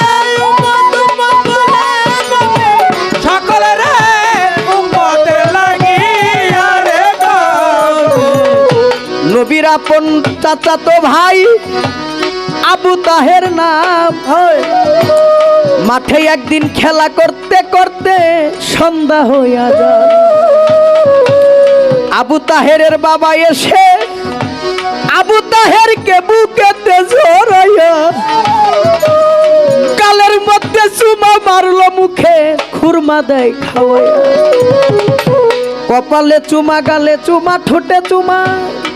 উম্মত উম্মত বলে নবী সকলের উম্মতের লাগি আরে পাগল নবীর আপন চাচাতো ভাই আবু তাহের নাম হয় মাঠে একদিন খেলা করতে করতে সন্ধ্যা হইয়া যায় আবু তাহেরের বাবা এসে আবু তাহেরকে বুকেতে জড়াইয়া গালের মধ্যে চুমা মারলো মুখে খুরমা দেয় খাওয়াইয়া কপালে চুমা গালে চুমা ঠোঁটে চুমা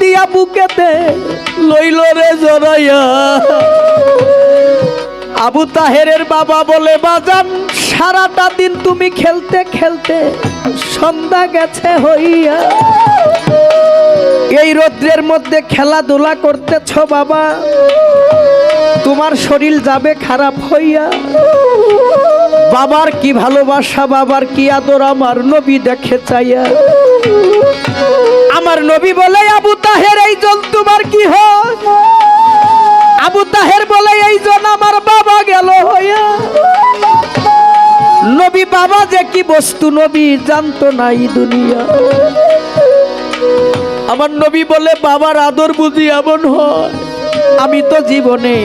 দিয়া বুকেতে লইল রে জড়াইয়া আবু তাহেরের বাবা বলে বাজান সারাটা দিন তুমি খেলতে খেলতে সন্ধ্যা গেছে হইয়া এই রৌদ্রের মধ্যে খেলাধুলা করতেছ বাবা তোমার শরীর যাবে খারাপ হইয়া বাবার কি ভালোবাসা বাবার কি আদর আমার নবী দেখে চাইয়া আমার নবী বলে আবু তাহের এই জন তোমার কি হয় আবু তাহের বলে এই জন আমার বাবা গেল হইয়া নবী বাবা যে কি বস্তু নবী জানতো না এই দুনিয়া আমার নবী বলে বাবার আদর বুঝি এমন হয় আমি তো জীবনে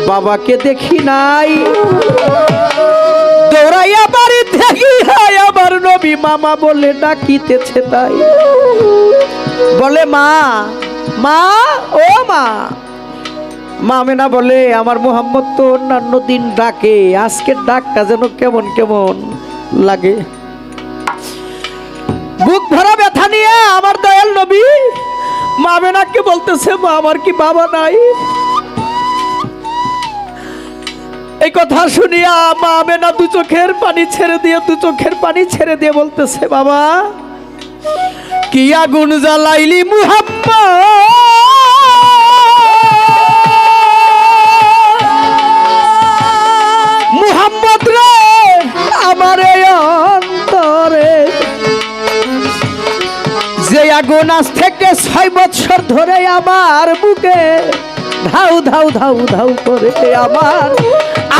বাবাকে দেখি নাই দৌড়াইয়া বাড়ি দেখি হায় আমার নবী মামা বলে ডাকিতেছে তাই বলে মা মা ও মা মামেনা বলে আমার মোহাম্মদ তো অন্যান্য দিন ডাকে আজকের ডাকটা যেন কেমন কেমন লাগে বুক ভরা ব্যথা নিয়ে আমার দয়াল নবী মামেনাকে বলতেছে মা আমার কি বাবা নাই এই কথা শুনিয়া মা আমেনা দু চোখের পানি ছেড়ে দিয়ে বলতেছে বাবা কি আগুন জ্বালাইলি মুহাম্মদ রে আমার এই অন্তরে যে আগুন আজ থেকে 6 বছর ধরে আমার বুকে ধাউ ধাউ ধাউ ধাউ করে আমার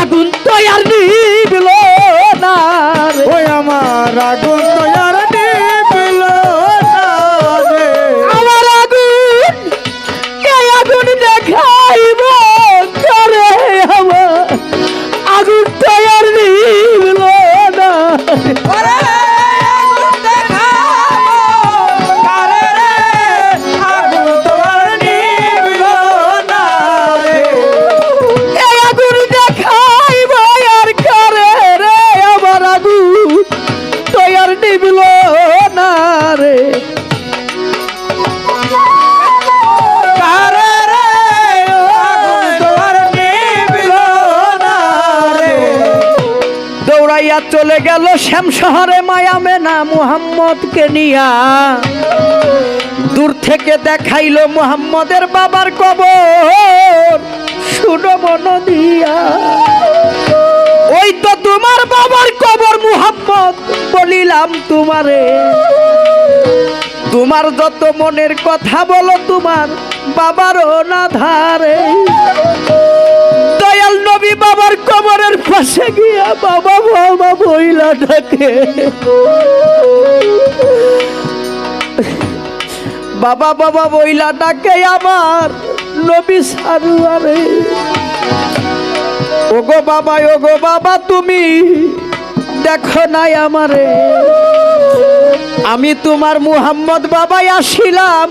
আগুন তো আর নিবিল না রে। ওই আমার আগুন তো আর নিবিল না রে আমার আগুন এই আগুন দেখাইব করে আমার আগুন তো আর নিবিল না রে। ওরে আগুন দেখাবো কারে রে আগুন তো আর নিবিল না রে এই আগুন দেখাইব আর করে রে আমার আগুন তো আর নিবিল না রে। কারে রে আগুন তো আর নিবিল না রে দৌড়াইয়া চলে গেল শ্যাম শহরে মায়া মেনা মুহাম্মদকে নিয়া দূর থেকে দেখাইলো মুহাম্মদের বাবার কবর শুনো মন দিয়া ওই তো তোমার বাবার কবর মুহাম্মদ বলিলাম তোমারে তোমার যত মনের কথা বলো তোমার বাবারও না ধারে দয়াল নবী বাবার কবরের পাশে গিয়া বাবা বাবা বইলা ডাকে বাবা বাবা বইলা ডাকে আমার নবী সারুয়ারে ওগো বাবা তুমি দেখো নাই আমারে আমি তোমার মুহাম্মদ বাবাই আসিলাম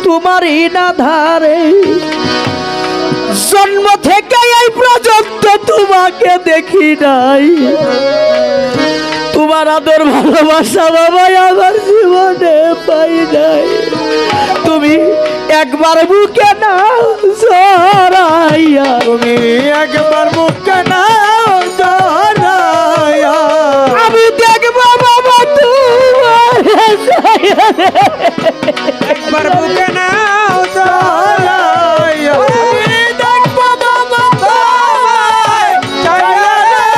তোমারই না ধারে জন্ম থেকে এই পর্যন্ত তোমাকে দেখি নাই তোমার আদর ভালোবাসা বাবা আমার জীবনে পাই নাই তুমি একবার বুকে না জড়াইয়া তুমি একবার মুখে নাও জড়াইয়া আমি দেখবো বাবা তোমার একবার মুখে নাও জড়াইয়া আমি দেখবো বাবা তোমায় জড়াইয়া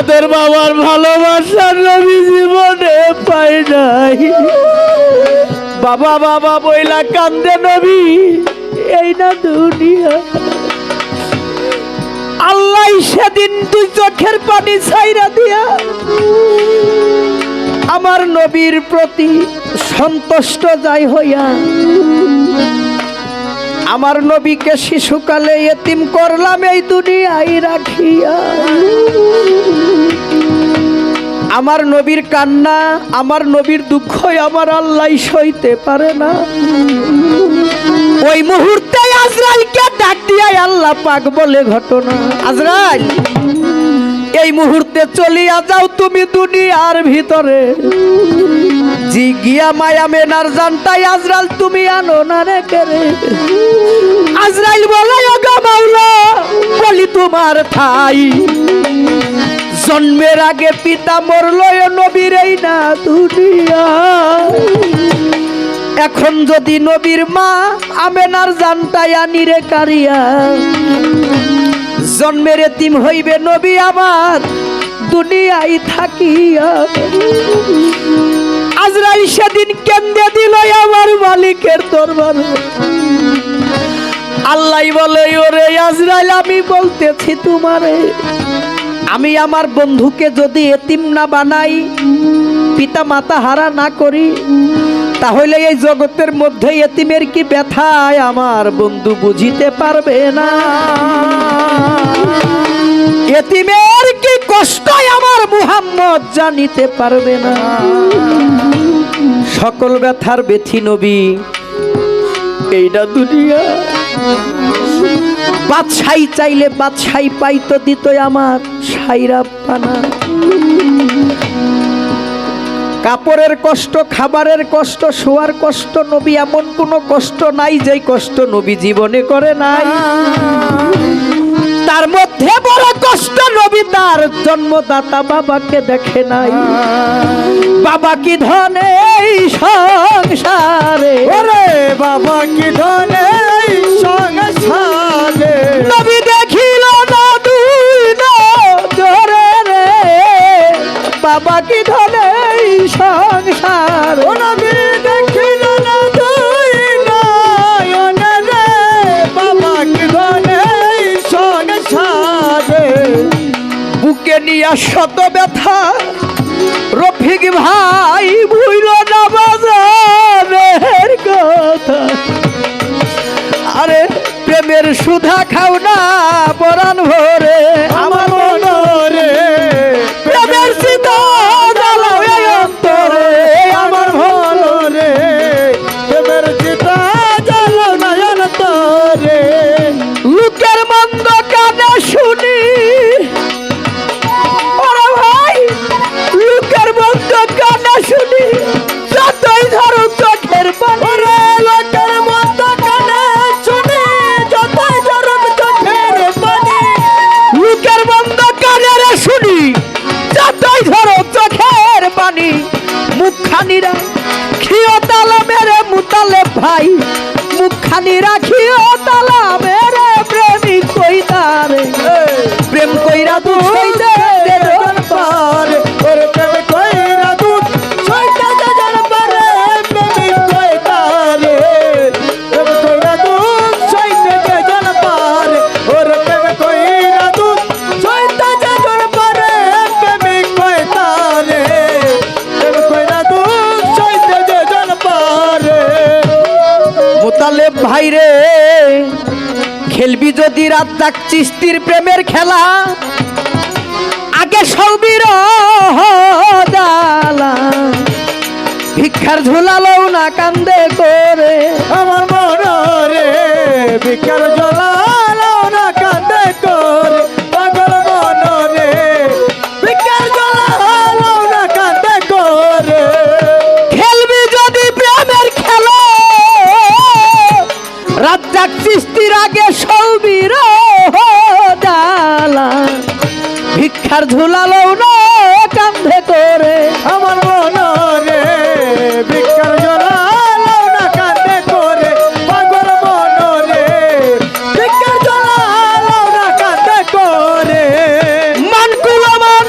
আমাদের বাবার ভালোবাসার নবী জীবনে পাই নাই। বাবা বাবা বইলা কান্দে নবী, এই না দুনিয়া। আল্লাহ সেদিন দুই চোখের পানি ছাইরা দিয়া আমার নবীর প্রতি সন্তুষ্ট যাই হইয়া আমার নবীকে শিশুকালে এতিম করলাম এই দুনিয়ায় রাখিয়া। আমার নবীর কান্না, আমার নবীর দুঃখ আমার আল্লাহ সইতে পারে না। ওই মুহূর্তে আজরাইলকে ডাক দিয়া আল্লাহ পাক বলে, ঘটনা আজরাইল এই মুহূর্তে চলিয়া যাও তুমি দুনিয়ার ভিতরে। জি গিয়া মায়া মেনার জানটাই আজরাইল তুমি আনো না রে কেরে। আজরাইল বলে, ওগো মাওলা বলি তোমার ঠাই, জন্মের আগে পিতা মরলো নবীর এই না দুনিয়া। এখন যদি নবীর মা আমেনার জানটাই আনি রে কারিয়া, জন্মের এতিম হইবে নবী আমার দুনিয়ায় থাকিয়া। আজরাইল সেদিন কেন্দে দিল আমার মালিকের দরবার। আল্লাহ বলে, ওরে আজরাইল আমি বলতেছি তোমারে, আমি আমার বন্ধুকে যদি এতিম না বানাই, পিতা মাতা হারা না করি, তাহলে এই জগতের মধ্যে এতিমের কি ব্যথায় আমার বন্ধু বুঝিতে পারবে না। এতিমের কি কষ্ট আমার মুহাম্মদ জানিতে পারবে না। সকল ব্যথার ব্যথি নবী এইটা দুনিয়া। বাদশাহী চাইলে বাদশাহী পাইতো, দিত আমার সাইরা পানা। কাপড়ের কষ্ট, খাবারের কষ্ট, শোয়ার কষ্ট, নবী এমন কোনো কষ্ট নাই যেই কষ্ট নবী জীবনে করে নাই। তার মধ্যে বড় কষ্ট নবী তার জন্মদাতা বাবাকে দেখে নাই। বাবা কি ধনে এই সংসারে, ওরে বাবা কি ধনে এই সংসারে, নবী দেখিল না দুই নজরে রে। বাবা কি ধনে এই সংসার, ও নবী দেখিল না দুই নয়নে রে। বাবা কি ধনে এই সংসারে, বুকে নিয়া শত ব্যথা রফিক ভাই ভুইল না বাজারের কথা। আরে প্রেমের সুধা খাও না পরাণ ভরে আমার মনরে প্রেমের সীতা জ্বালাও এই অন্তরে আমার মনরে, প্রেমের চিতা জ্বালো নয়ন তরে। লোকের মন্দ কানে শুনি, ওরে ভাই লোকের মন্দ কানে শুনি, যতই ধরো চোখের পানি। ওরে লোকের মন্দ কানে শুনি, যতই জরুর চোখের পানি। লোকের মন্দ কানে রে শুনি, যতই ধরো চোখের পানি। মুখখানি রাখিও তালা মেরে মুতালে ভাই, মুখখানি রাখিও তালা মেরে প্রেমিক কইতারে। প্রেম কইরা তুই সইতে দেজন পারে, ওরে প্রেম কইরা দুধ সইতে দেজন পারে। প্রেমিক কইতারে, প্রেম কইরা দুধ সইতে দেজন পারে। ওরে প্রেম কইরা দুধ সইতে দেজন পারে। প্রেমিক কইতারে, প্রেম কইরা দুধ সইতে দেজন পারে। মুতালেব ভাই রে, খেলবি যদি রাত জাগ চিস্তির প্রেমের খেলা, আগে সলবির জালা। ভিক্ষার ঝুলালো না কান্দে করে আমার মনরে, ভিক্ষার জ্বালালো না কান্দে করে। পাগল মনরে, ভিক্ষার জ্বালালো না কান্দে করে। খেলবি যদি প্রেমের খেলা, রাত জাগ চিস্তির আগে সলবির জালা। ভিক্ষার ঝুলালো না কান্দে করে আমার মনরে, ভিক্ষার জ্বালালো না কান্দে করে। পাগল মনরে, ভিক্ষার জ্বালালো না কান্দে করে। মান কুলমান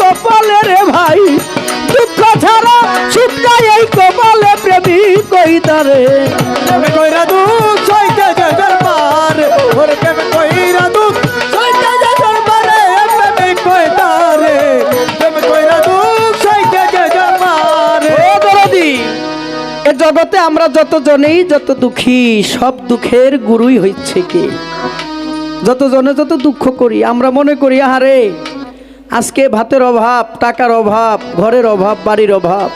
কপালে রে ভাই, দুঃখ ছাড়া সুখ নাই এই কপালে, প্রেমিক কইতারে প্রেমে কইরা দুঃখ সইতে যে দরবার, ওরে প্রেমে কইরা দুঃখ সইতে যে দরবারে, প্রেমে কইতারে, প্রেমে কইরা দুঃখ সইতে যে দরবারে। ও দরদি, এ জগতে আমরা যতজনেই যত দুঃখী, সব দুঃখের গুরুই হচ্ছে কে? যতজনে যত দুঃখ করি, আমরা মনে করি আহারে আজকে ভাতের অভাব, টাকার অভাব, ঘরের অভাব, বাড়ির অভাব।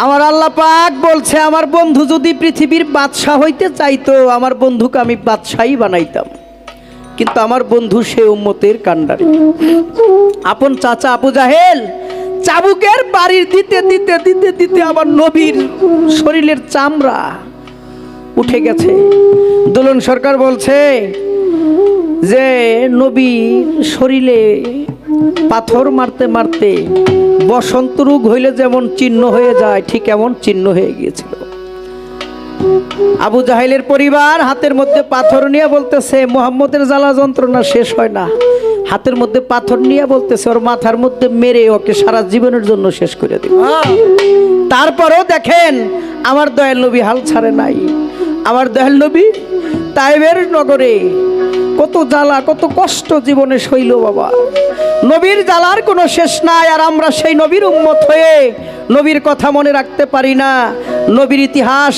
আমার আল্লাহ পাক বলছে, আমার বন্ধু যদি পৃথিবীর বাদশাহ হইতে চাইতো, আমার বন্ধুকে আমি বাদশাহই বানাইতাম। কিন্তু আমার বন্ধু সে উম্মতের কাণ্ডারি। আপন চাচা আবু জাহেল চাবুকের বাড়ির দিতে দিতে দিতে দিতে আমার নবীর শরীরের চামড়া উঠে গেছে। দোলন সরকার বলছে যে নবীর শরীরে পাথর মারতে মারতে বসন্ত রোগ হইলে যেমন চিহ্ন হয়ে যায়, ঠিক এমন চিহ্ন হয়ে গিয়েছিল। আবু জাহেলের পরিবার হাতের মধ্যে পাথর নিয়ে বলতেছে, মুহাম্মদের জ্বালা যন্ত্রণা শেষ হয় না। হাতের মধ্যে পাথর নিয়ে বলতেছে, ওর মাথার মধ্যে মেরে ওকে সারা জীবনের জন্য শেষ করে দিবে। তারপরেও দেখেন আমার দয়াল নবী হাল ছাড়ে নাই। আমার দয়াল নবী তাইবের নগরে কত জ্বালা কত কষ্ট জীবনে সইল বাবা। নবীর জ্বালার কোনো শেষ নাই। আর আমরা সেই নবীর উম্মত হয়ে নবীর কথা মনে রাখতে পারি না। নবীর ইতিহাস,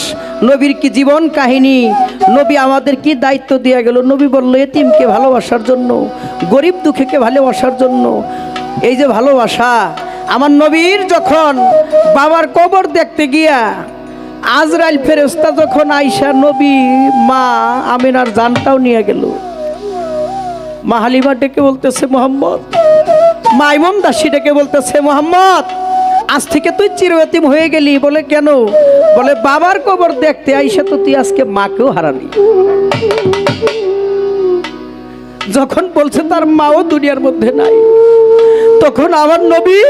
নবীর কি জীবন কাহিনী, নবী আমাদের কি দায়িত্ব দিয়ে গেল। নবী বলল এতিমকে ভালোবাসার জন্য, গরিব দুঃখীকে ভালোবাসার জন্য। এই যে ভালোবাসা, আমার নবীর যখন বাবার কবর দেখতে গিয়া আজরাইল ফেরেশতা যখন আইসা নবী মা আমিনার জানটাও নিয়ে গেল, মা হালিমা ডেকে বলতেছে মোহাম্মদ, মাইমুন দাসী ডেকে বলতেছে মোহাম্মদ আজ থেকে তুই চিরয়তীম হয়ে গেলি। বলে কেন? বলে বাবার কবর দেখতে আইসা তো তুই আজকে মাকেও হারালি। যখন বলছে তার মাও দুনিয়ার মধ্যে নাই, তখন আমার নবী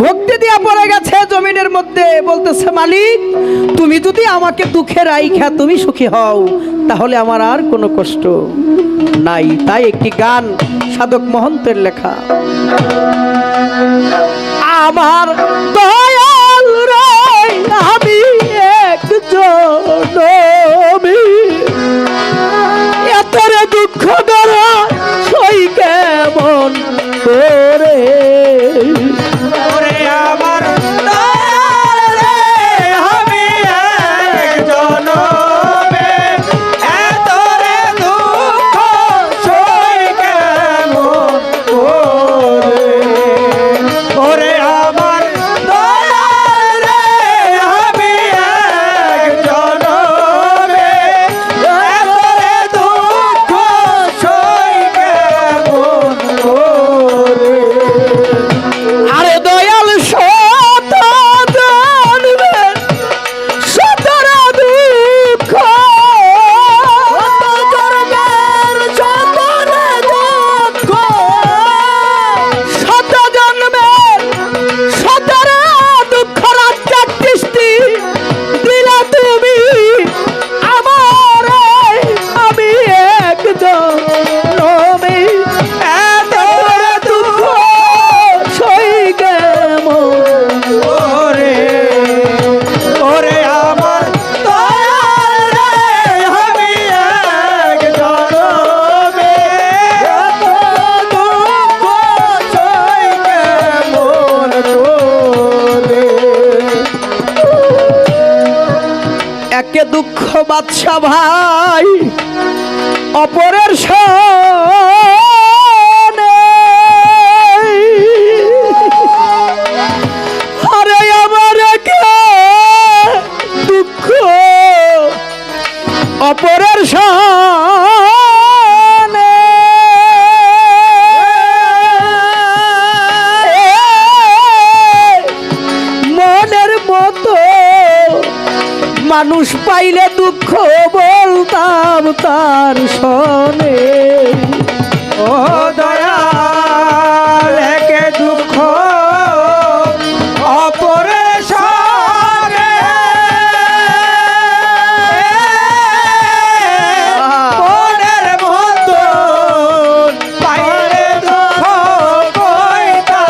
ভক্তি দিয়া পড়ে গেছে জমিনের মধ্যে, বলতেছে মালিক তুমি যদি আমাকে দুঃখে রাইখা তুমি সুখী হও, তাহলে আমার আর কোনো কষ্ট নাই। তাই একটি গান সাধক মহন্তের লেখা, আমার দয়াল রে আমি একজন নবী, এতরে দুঃখ ধরা সই কেমন করে। ওরে আমার দয়াল রে আমি একজন নবী, এতরে দুঃখ সই কেমন করে। ওরে আমার দয়াল রে আমি একজন নবী, এতরে দুঃখ সই কেমন করে। আরে দয়াল শত জানবে শতরা দুঃখ, শত জন্মের শতরা দুঃখ রাজ্জাক কিস্তি দিলা তুমি আমার, আমি একজন নবী, এতরে দুঃখ সই কেমন ওরে ওরে আমার দয়াল রে আমি একজন নবী, এত দুঃখ সই কেমন করে। একে দুঃখ বাদশা ভাই অপরের সনে, আরে আমার একে দুঃখ অপরের সনে, মনের মতো মানুষ পাইলে দুঃখ বলতাম তার সনে। ও দয়াল একে দুঃখ অপরে সনে, মনের মতো পাইলে দুঃখ কইতা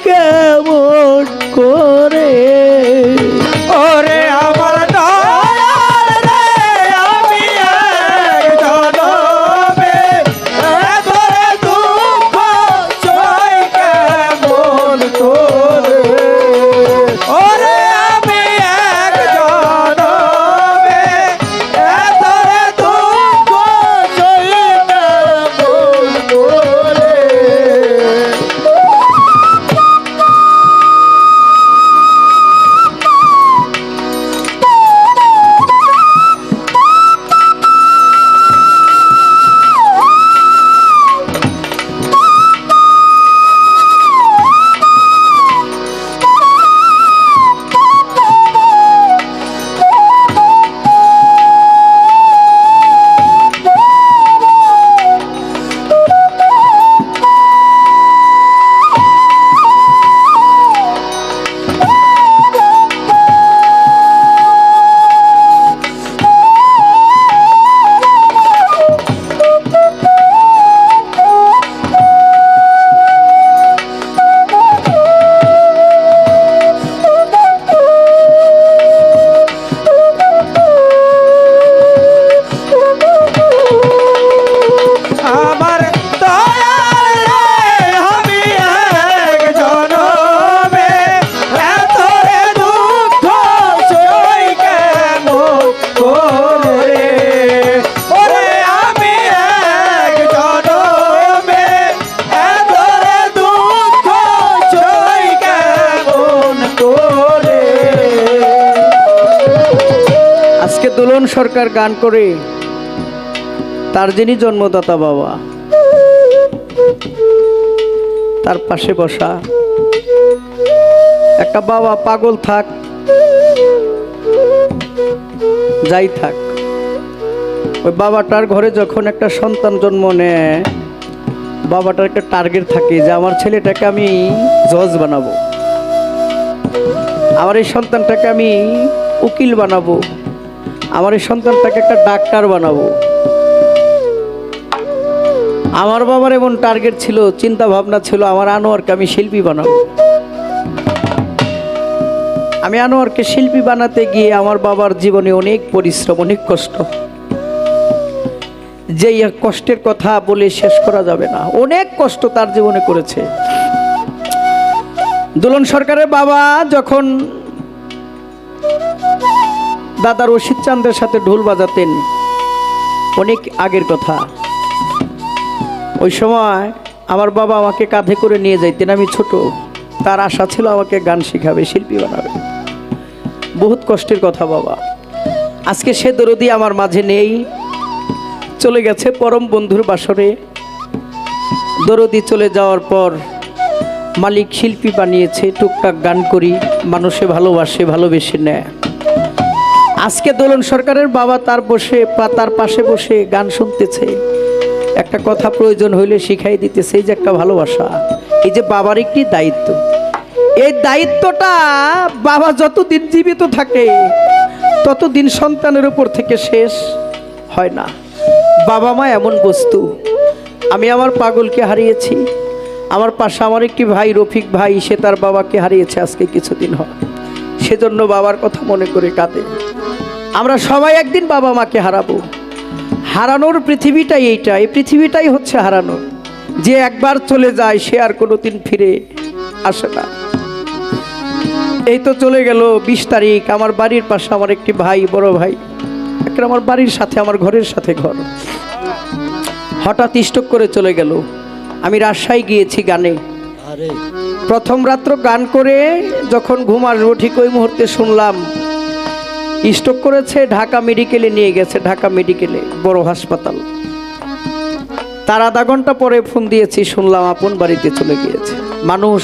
কেমন করে ওরে আমার দয়াল রে আমি এক জনমে এতরে দুঃখ সই কেমন করে ওরে আমি এক জনমে এতরে দুঃখ সই কেমন করে আমার দয়াল রে আমি এক জনমে এতরে দুঃখ সই কেমন করে ওরে আমি এক জনমে এতরে দুঃখ সই কেমন করে আজকে দোলন সরকার গান করে তার যিনি জন্মদাতা বাবা তার পাশে বসা একটা বাবা পাগল থাক যাই থাক ওই বাবাটার ঘরে যখন একটা সন্তান জন্ম নেয় বাবাটার একটা টার্গেট থাকে যে আমার ছেলেটাকে আমি জজ বানাবো, আমার এই সন্তানটাকে আমি উকিল বানাবো, আমার এই সন্তানটাকে একটা ডাক্তার বানাবো। আমার বাবার এমন টার্গেট ছিল, চিন্তা ভাবনা ছিল আমার আনোয়ারকে আমি শিল্পী বানাবো। আমি আনোয়ারকে শিল্পী বানাতে গিয়ে আমার বাবার জীবনে অনেক পরিশ্রম, অনেক কষ্ট, যেই কষ্টের কথা বলে শেষ করা যাবে না। অনেক কষ্ট তার জীবনে করেছে। দোলন সরকারের বাবা যখন দাদা রশিদ চাঁদের সাথে ঢোল বাজাতেন, অনেক আগের কথা, ওই সময় আমার বাবা আমাকে কাঁধে করে নিয়ে যাইতেন। আমি ছোট, তার আশা ছিল আমাকে গান শিখাবে, শিল্পী বানাবে। বহুত কষ্টের কথা বাবা। আজকে সে দরদি আমার মাঝে নেই, চলে গেছে পরম বন্ধুর বাসরে। দরদি চলে যাওয়ার পর মালিক শিল্পী বানিয়েছে, টুকটাক গান করি, মানুষে ভালোবাসে, ভালোবেসে নেয়। আজকে দোলন সরকারের বাবা তার পাশে বসে গান শুনতেছে, একটা কথা প্রয়োজন হইলে শিখাই দিতেছে। এই যে একটা ভালোবাসা, এই যে বাবার একটি দায়িত্ব, এই দায়িত্বটা বাবা যতদিন জীবিত থাকে ততদিন সন্তানের উপর থেকে শেষ হয় না। বাবা মা এমন বস্তু। আমি আমার পাগলকে হারিয়েছি, আমার পাশে আমার একটি ভাই রফিক ভাই, সে তার বাবাকে হারিয়েছে আজকে কিছুদিন হয়, সেজন্য বাবার কথা মনে করে কাঁদে। আমরা সবাই একদিন বাবা মাকে হারাবো। হারানোর পৃথিবীটাই এইটা, এই পৃথিবীটাই হচ্ছে হারানো। যে একবার চলে যায় সে আর কোনোদিন ফিরে আসে না। এই তো চলে গেল 20 তারিখ, আমার বাড়ির পাশে আমার একটি ভাই, বড় ভাই, আমার বাড়ির সাথে, আমার ঘরের সাথে ঘর, হঠাৎ স্ট্রোক করে চলে গেল। আমি রাজশাহী গিয়েছি গানে, প্রথম রাত্র গান করে যখন ঘুম আসবো ঠিক ওই মুহূর্তে শুনলাম স্ট্রোক করেছে, ঢাকা মেডিকেলে নিয়ে গেছে, ঢাকা মেডিকেলে বড় হাসপাতাল। তার আধা ঘন্টা পরে ফোন দিয়েছি, শুনলাম আপন বাড়িতে চলে গিয়েছে। মানুষ,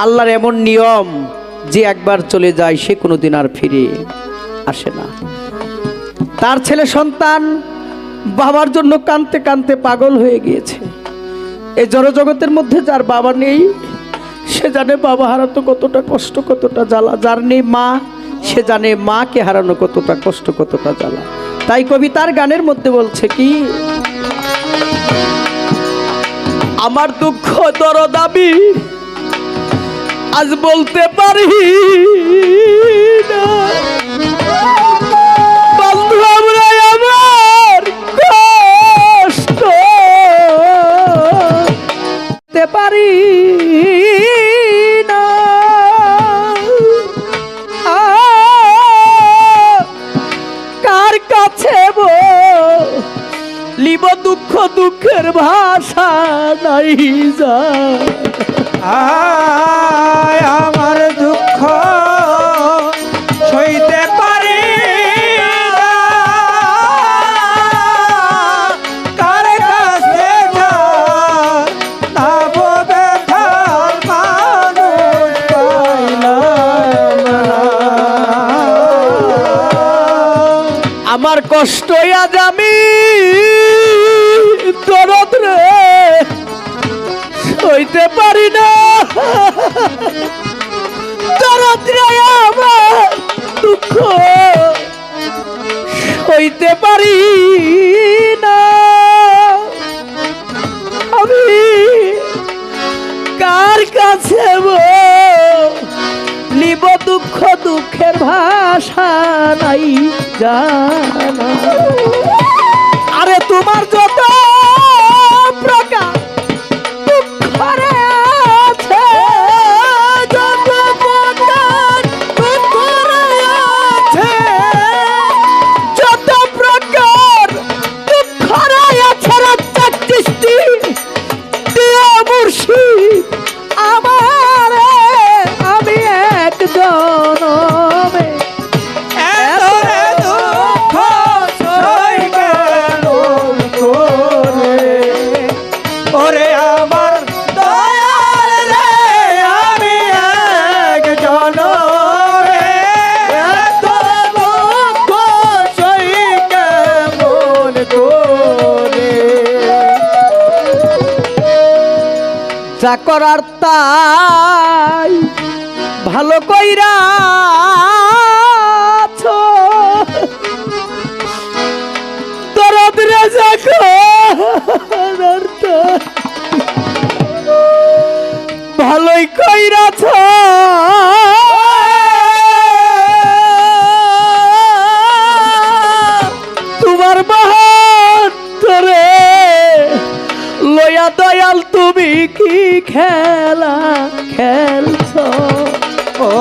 আল্লাহর এমন নিয়ম যে একবার চলে যায় সে কোনোদিন আর ফিরে আসে না। তার ছেলে সন্তান বাবার জন্য কাঁদতে কাঁদতে পাগল হয়ে গিয়েছে। এই জড়জগতের মধ্যে যার বাবা নেই সে জানে বাবা হারাতো কতটা কষ্ট, কতটা জ্বালা। যার নেই মা সে জানে মাকে হারানো কতটা কষ্ট, কতটা জ্বালা। তাই কবিতার গানের মধ্যে বলছে কি, আমার দুঃখ দরদাবি আজ বলতে পারি না বন্ধু আমরা আমার কষ্ট বলতে পারি না কার কাছে লিব দুঃখ দুঃখের ভাষা নাই যা আয় আমার দুঃখ সইতে পারি না, কার কাছে যাবো ব্যথার মানুষ পাইলাম না। আমার কষ্ট আজ আমি দরদ রে সইতে পারি না, দরদ রে আমার দুঃখ সইতে পারি না। আমি কার কাছে লিব দুঃখ দুঃখের ভাষা নাই জানা। আরে তোমার যত প্রকার দুঃখ রে আছে, যত প্রকার দুঃখ রে আছে, যত প্রকার দুঃখ রে আছে, রাজ্জাক চিশতি দিয়া মুর্শিদ আমারে আমি এক জনমে এতরে দুঃখ সই কেমন করে, ওরে আমার দয়াল রে আমি এক জনমে এতরে দুঃখ সই কেমন করে। যা করার তাই ভালো কইরা দরদ রে যা করার তাই ভালোই কইরাছ। তোমার বাহাত্তরে লয়া দয়াল তুমি কি খেলা খেলছ? ও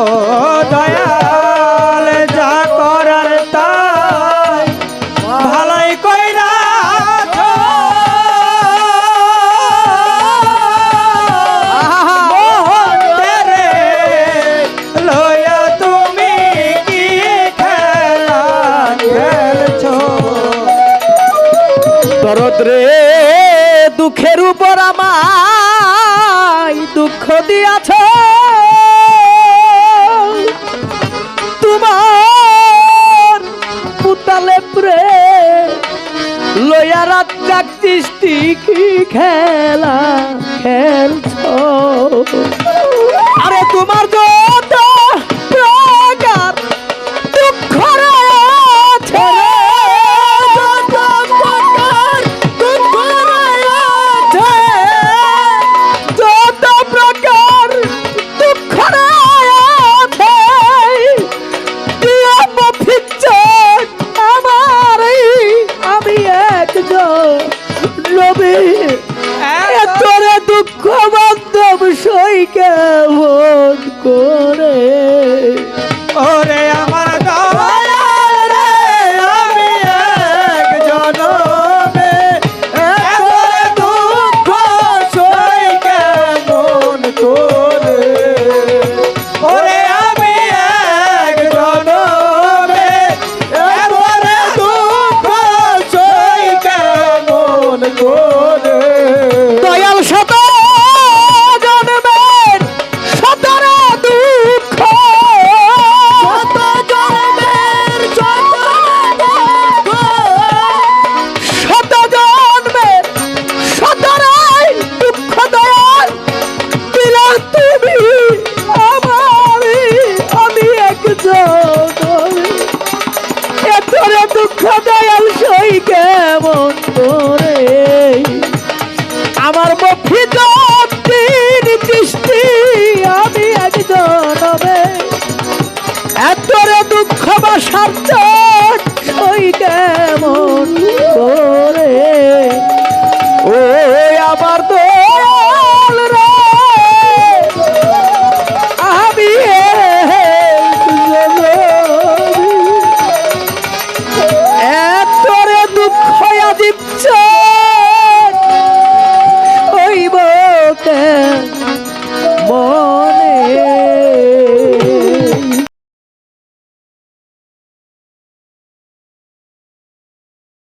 দয়াল যা করার তাই ভালোই কইরা রে লয়া তুমি কি খেলা খেলছো। দরদ রে দুঃখের উপর আমায় দুঃখ দিয়াছ, তোমার পুতালে প্রে লয়া রাজ্জাক চিশতি কি খেলা খেলছ? আরে তোমার যত প্রকার দুঃখ রে আছে, যত প্রকার দুঃখ রে আছে, যত প্রকার দুঃখ রে আছে, দিয়া মফিজ্জত আমার আমি একজন নবী এতরে দুঃখ বান্ধব সই কেমন করে। ওরে আমার দয়াল রে আমি এক জনমে এতরে দুঃখ সই কেমন করে। ওরে আমি এক জনমে এতরে দুঃখ সই কেমন করে। দয়াল শত জন্মের শতরে দুঃখ, শত জন্মের শতরে দুঃখ, শত জন্মের শতরে দুঃখ দয়াল দিলা তুমি আমারে আমি একজন এতরে দুঃখ দয়াল সই কেমন করে। আমার মফিজ্জত চিশতি আমি একজন রবে এত রে দুঃখ বাসার সই কেমন করে